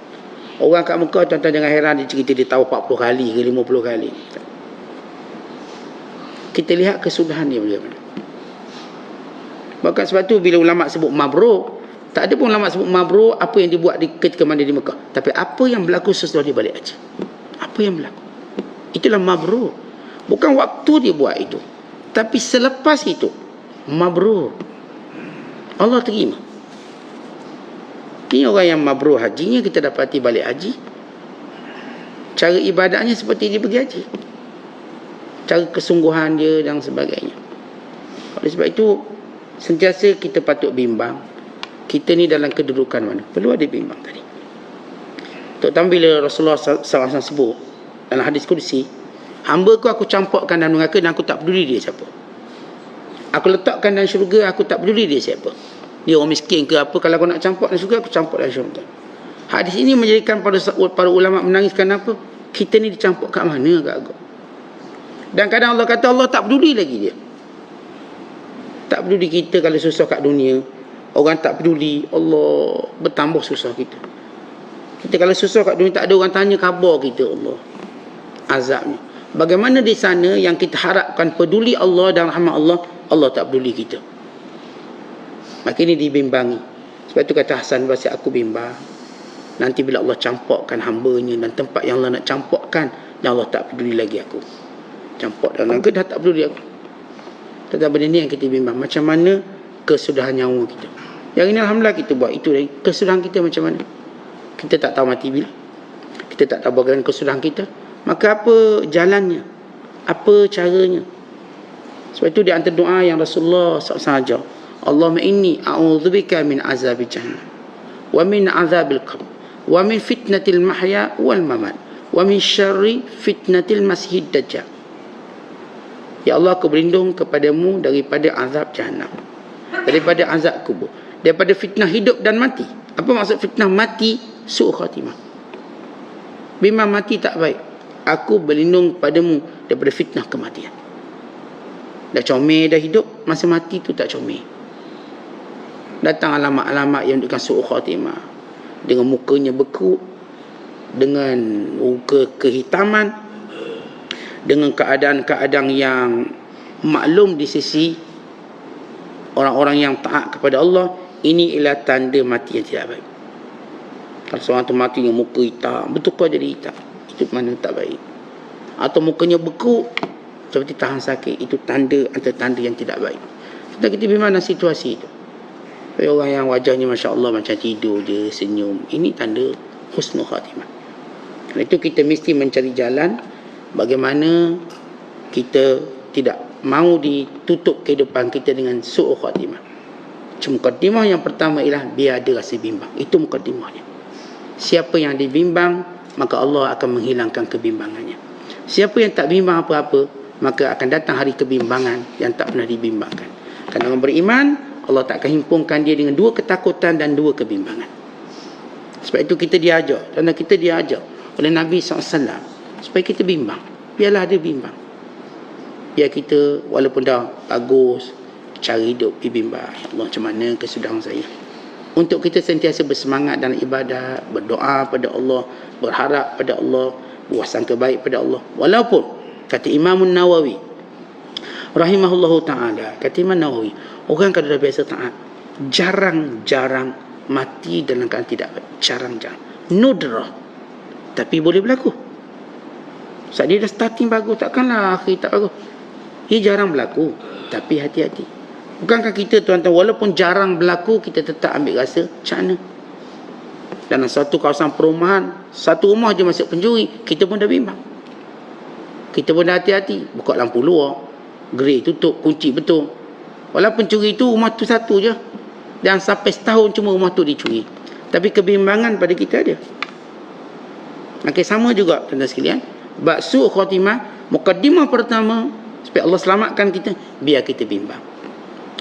Orang kat Mekah, tuan-tuan jangan hairan dia cerita dia tahu 40 kali ke 50 kali. Kita lihat kesudahan dia bagaimana. Bahkan sebab tu bila ulama sebut mabrur, tak ada pun ulama sebut mabrur apa yang dia buat ketika mana di Mekah, tapi apa yang berlaku sesudah dia balik haji. Apa yang berlaku, itulah mabrur. Bukan waktu dia buat itu, tapi selepas itu mabrur. Allah terima. Ini orang yang mabrur hajinya, kita dapati balik haji, cara ibadahnya seperti dia pergi haji, cara kesungguhan dia dan sebagainya. Oleh sebab itu sentiasa kita patut bimbang, kita ni dalam kedudukan mana. Perlu ada bimbang tadi. Terutama bila Rasulullah SAW sebut dalam hadis kursi, hamba ku aku campakkan dalam neraka dan aku tak peduli dia siapa. Aku letakkan dalam syurga, aku tak peduli dia siapa. Dia orang miskin ke apa, kalau aku nak campak dalam syurga, aku campak dalam syurga. Hadis ini menjadikan para ulama menangis. Kenapa? Kita ni dicampak kat mana agak-agak. Dan kadang Allah kata Allah tak peduli lagi dia. Tak peduli kita kalau susah kat dunia. Orang tak peduli, Allah bertambah susah kita. Kita kalau susah kat dunia, tak ada orang tanya khabar kita, Allah azabnya. Bagaimana di sana yang kita harapkan peduli Allah dan rahmat Allah, Allah tak peduli kita. Maka ini dibimbangi. Sebab itu kata Hasan Basri, aku bimbang nanti bila Allah campakkan hambanya dan tempat yang Allah nak campakkan, dan Allah tak peduli lagi aku. Campak dan neraka dah tak peduli aku. Tetapi benda ni yang kita bimbang, macam mana kesudahan nyawa kita. Yang ini alhamdulillah kita buat itu. Kesudahan kita macam mana? Kita tak tahu mati bila, kita tak tahu bagaimana kesudahan kita. Maka apa jalannya, apa caranya? Sebab itu di antara doa yang Rasulullah SAW ajar, Allahumma inni a'udzubika min azabi jahannam, wa min azabil qabr, wa min fitnatil mahya wal mamat, wa min syarri fitnatil masihid dajjal. Ya Allah, aku berlindung kepadamu daripada azab jahannam, daripada azab kubur, daripada fitnah hidup dan mati. Apa maksud fitnah mati? Su'u khatimah. Bimbang mati tak baik. Aku berlindung padamu daripada fitnah kematian. Dah comel dah hidup, masa mati tu tak comel. Datang alamat-alamat yang menunjukkan su'ul khatimah. Dengan mukanya beku, dengan muka kehitaman, dengan keadaan-keadaan yang maklum di sisi orang-orang yang taat kepada Allah. Ini ialah tanda mati yang tidak baik. Kalau seorang tu mati dengan muka hitam, betul-betul jadi hitam, itu mana tak baik. Atau mukanya beku seperti tahan sakit, itu tanda antara tanda yang tidak baik. Kita bimbang dalam situasi itu. Orang yang wajahnya Masya Allah macam tidur je, senyum, ini tanda husnul khatimah. Karena itu kita mesti mencari jalan bagaimana kita tidak mahu ditutup kehidupan kita dengan su'ul khatimah. Mukadimah yang pertama ialah biar ada rasa bimbang. Itu mukadimahnya. Siapa yang dibimbang, maka Allah akan menghilangkan kebimbangannya. Siapa yang tak bimbang apa-apa, maka akan datang hari kebimbangan yang tak pernah dibimbangkan. Kerana orang beriman, Allah tak akan himpunkan dia dengan dua ketakutan dan dua kebimbangan. Sebab itu kita diajar, dan kita diajar oleh Nabi SAW supaya kita bimbang. Biarlah ada bimbang. Biar kita walaupun dah bagus cara hidup dibimbang. Ya Allah, macam mana kesudahan saya? Untuk kita sentiasa bersemangat dalam ibadat, berdoa pada Allah, berharap pada Allah, berwasangka baik pada Allah. Walaupun kata Imam Nawawi rahimahullahu ta'ala, kata Imam Nawawi, orang kalau dah biasa taat, jarang-jarang mati dalam keadaan tidak baik. Jarang-jarang. Nudrah. Tapi boleh berlaku. Saat dia dah starting bagus, takkanlah akhir tak bagus. Ia jarang berlaku. Tapi hati-hati. Bukankah kita tuan-tuan, walaupun jarang berlaku, kita tetap ambil rasa macam mana? Dalam satu kawasan perumahan, satu rumah je masuk pencuri, kita pun dah bimbang. Kita pun dah hati-hati. Buka lampu luar, gerai tutup, kunci betul. Walaupun curi itu rumah tu satu je, dan sampai setahun cuma rumah tu dicuri, tapi kebimbangan pada kita ada. Maka sama juga tuan-tuan sekalian, bab su'ul khatimah, mukadimah pertama supaya Allah selamatkan kita, biar kita bimbang.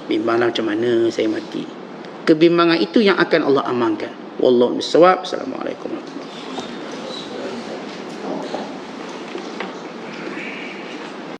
Bimbanglah macam mana saya mati. Kebimbangan itu yang akan Allah amankan. Wallahu bissawab. Assalamualaikum warahmatullahi wabarakatuh.